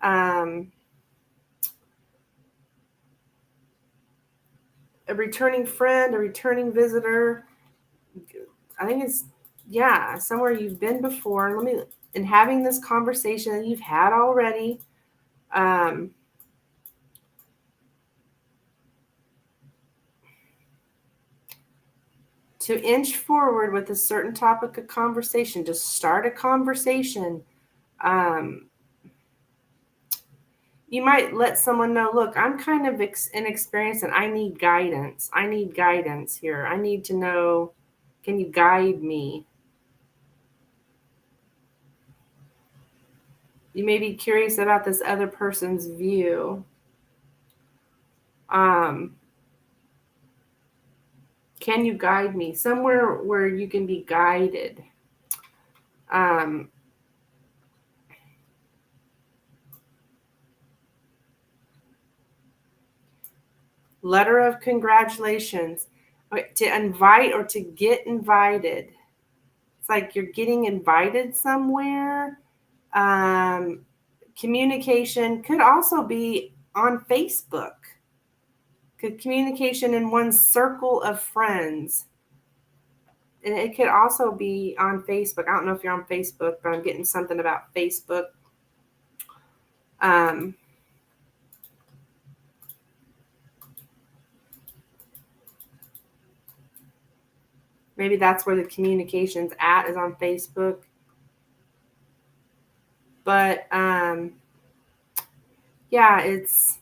Um, a returning friend, a returning visitor. I think it's, yeah, somewhere you've been before. And having this conversation that you've had already. Um, to inch forward with a certain topic of conversation, to start a conversation. Um, you might let someone know, look, I'm kind of inexperienced and I need guidance. I need guidance here. I need to know, can you guide me? You may be curious about this other person's view. Um, can you guide me? Somewhere where you can be guided. Um, letter of congratulations. Okay, to invite or to get invited. It's like you're getting invited somewhere. Um, communication could also be on Facebook. Could communication in one circle of friends. And it could also be on Facebook. I don't know if you're on Facebook, but I'm getting something about Facebook. Um, maybe that's where the communication's at, is on Facebook. But yeah, it's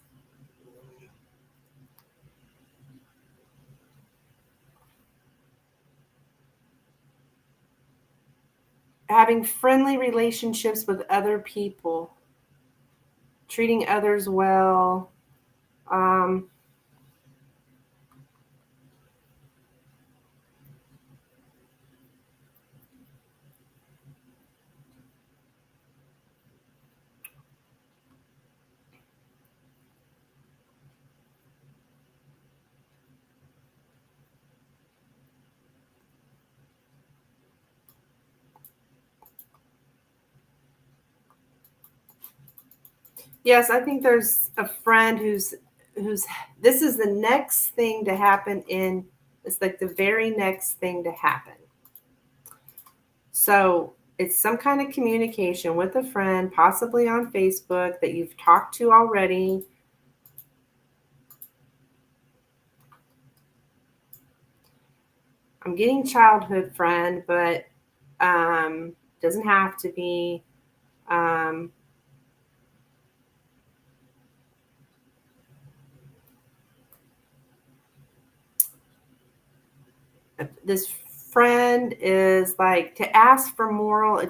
having friendly relationships with other people, treating others well. Um, yes, I think there's a friend who's this is the next thing to happen in, it's like the very next thing to happen. So it's some kind of communication with a friend, possibly on Facebook, that you've talked to already. I'm getting childhood friend, but doesn't have to be. Um, this friend is like to ask for moral.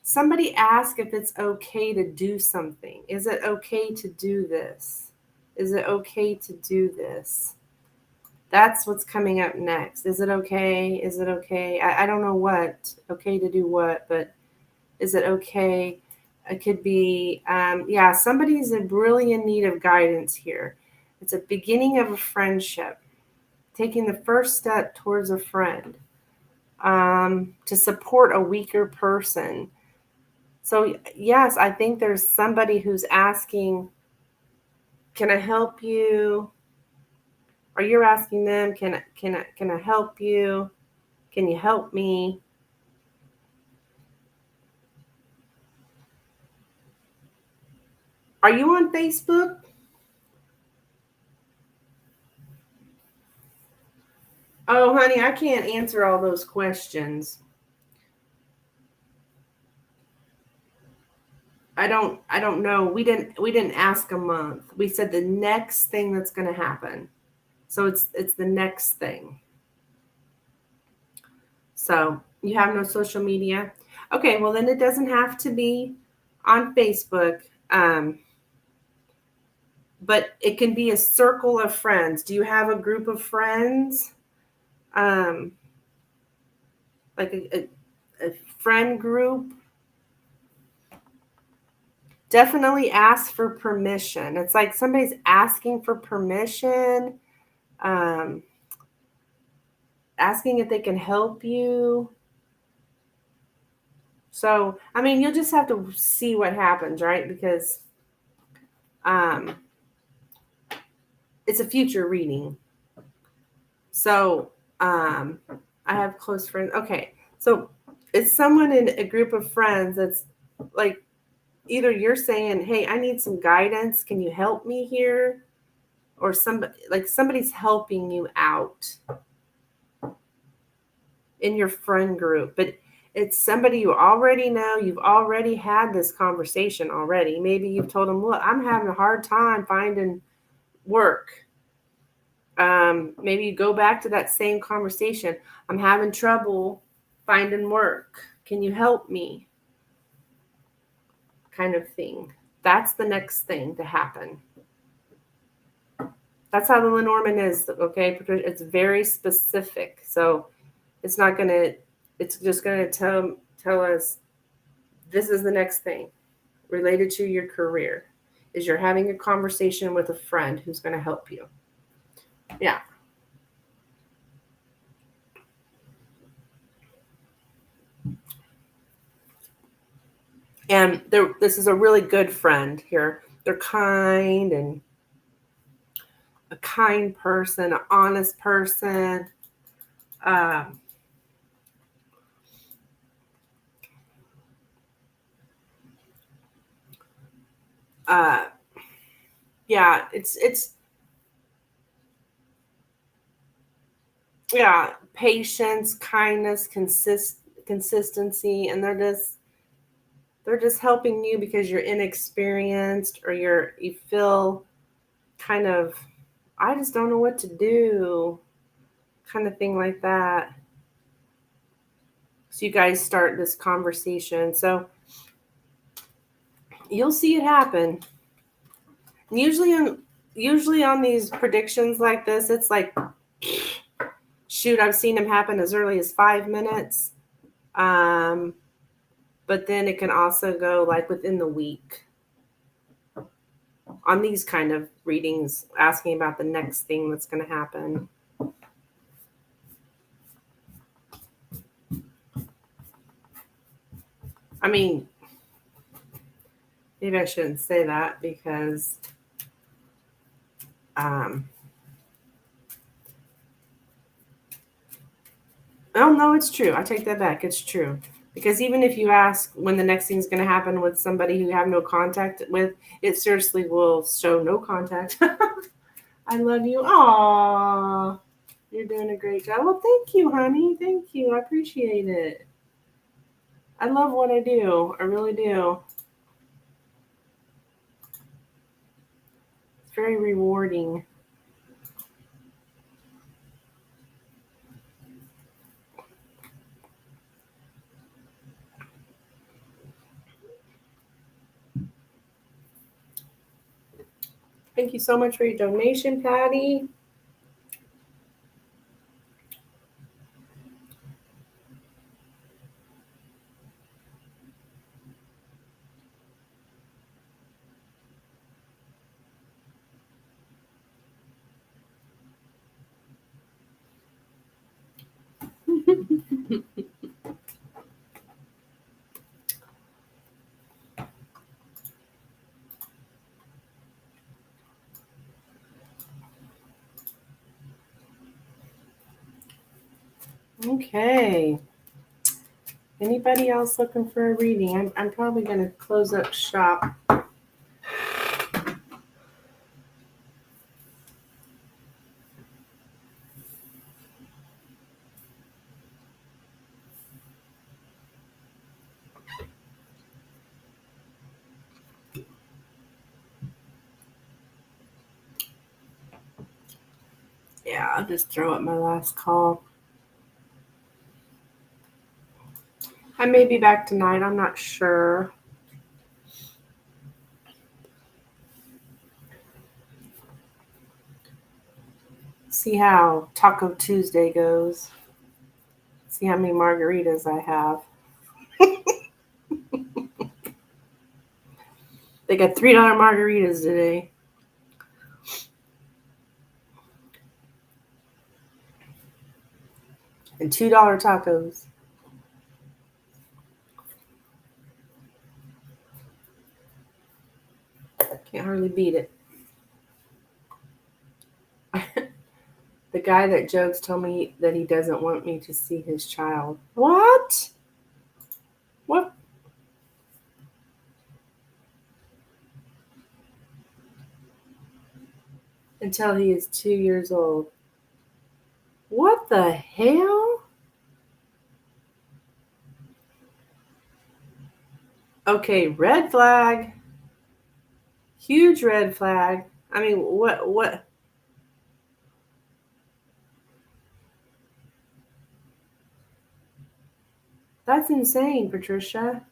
Somebody ask if it's okay to do something. Is it okay to do this? Is it okay to do this? That's what's coming up next. Is it okay? Is it okay? I don't know what. Okay to do what, but is it okay? It could be, yeah, somebody's really in need of guidance here. It's a beginning of a friendship, taking the first step towards a friend, to support a weaker person. So, yes, I think there's somebody who's asking, can I help you? Or you're asking them, can I help you? Can you help me? Are you on Facebook? Oh, honey, I can't answer all those questions. I don't know. We didn't ask a month. We said the next thing that's going to happen. So it's the next thing. So you have no social media. Okay, well then it doesn't have to be on Facebook. But it can be a circle of friends. Do you have a group of friends? Um, like a friend group, definitely ask for permission. It's like somebody's asking for permission, um, asking if they can help you. So, I mean, you'll just have to see what happens, right? Because um, it's a future reading. So, I have close friends. Okay. So, it's someone in a group of friends that's like either you're saying, "Hey, I need some guidance. Can you help me here?" Or somebody's helping you out in your friend group, but it's somebody you already know. You've already had this conversation already. Maybe you've told them, "Look, I'm having a hard time finding work." Maybe you go back to that same conversation. "I'm having trouble finding work. Can you help me?" Kind of thing. That's the next thing to happen. That's how the Lenormand is, okay? It's very specific. So it's not going to, it's just going to tell us this is the next thing related to your career is you're having a conversation with a friend who's going to help you. Yeah. And this is a really good friend here. They're kind and a kind person, an honest person. Um, uh, yeah, it's yeah, patience, kindness, consistency, and they're just helping you because you're inexperienced or you feel kind of, I just don't know what to do, kind of thing like that. So you guys start this conversation. So you'll see it happen. And usually on these predictions like this, it's like, shoot, I've seen them happen as early as 5 minutes. Um, but then it can also go like within the week on these kind of readings, asking about the next thing that's going to happen. I mean, maybe I shouldn't say that because um, oh no, it's true. I take that back. It's true. Because even if you ask when the next thing's going to happen with somebody who you have no contact with, it seriously will show no contact. I love you. Aww. You're doing a great job. Well, thank you, honey. Thank you. I appreciate it. I love what I do. I really do. It's very rewarding. Thank you so much for your donation, Patty. Okay. Anybody else looking for a reading? I'm probably going to close up shop. Yeah, I'll just throw up my last call. I may be back tonight. I'm not sure. See how Taco Tuesday goes. See how many margaritas I have. They got $3 margaritas today. And $2 tacos. Can't hardly beat it. The guy that jokes told me that he doesn't want me to see his child. What? What? Until he is 2 years old. What the hell? Okay, red flag. Huge red flag. I mean, what? That's insane, Patricia.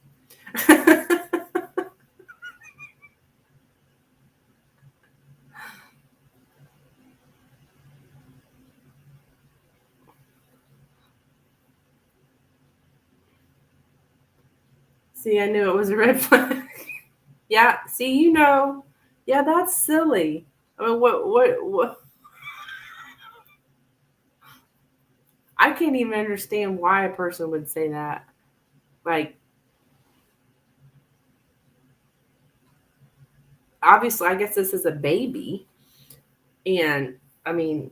See, I knew it was a red flag. Yeah, see, you know. Yeah, that's silly. I mean, what? I can't even understand why a person would say that. Like, obviously, I guess this is a baby. And, I mean,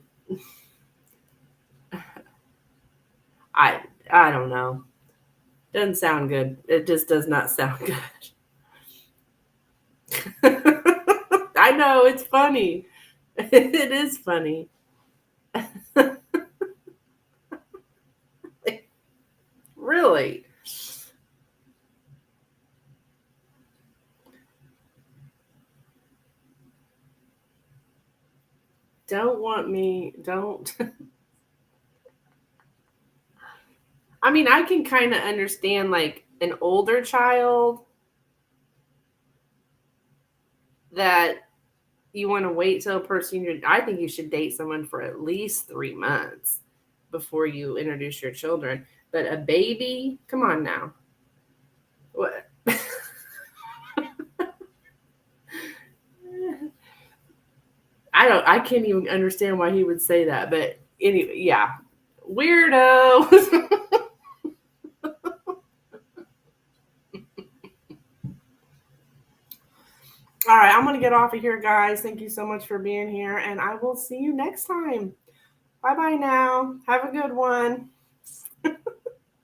I I don't know. Doesn't sound good. It just does not sound good. I know, it's funny. It is funny. Really. Don't want me, don't. I mean, I can kind of understand like an older child that you want to wait till a person I think you should date someone for at least 3 months before you introduce your children. But a baby, come on now. What? I can't even understand why he would say that. But anyway, yeah. Weirdo. All right, I'm going to get off of here, guys. Thank you so much for being here, and I will see you next time. Bye bye now. Have a good one.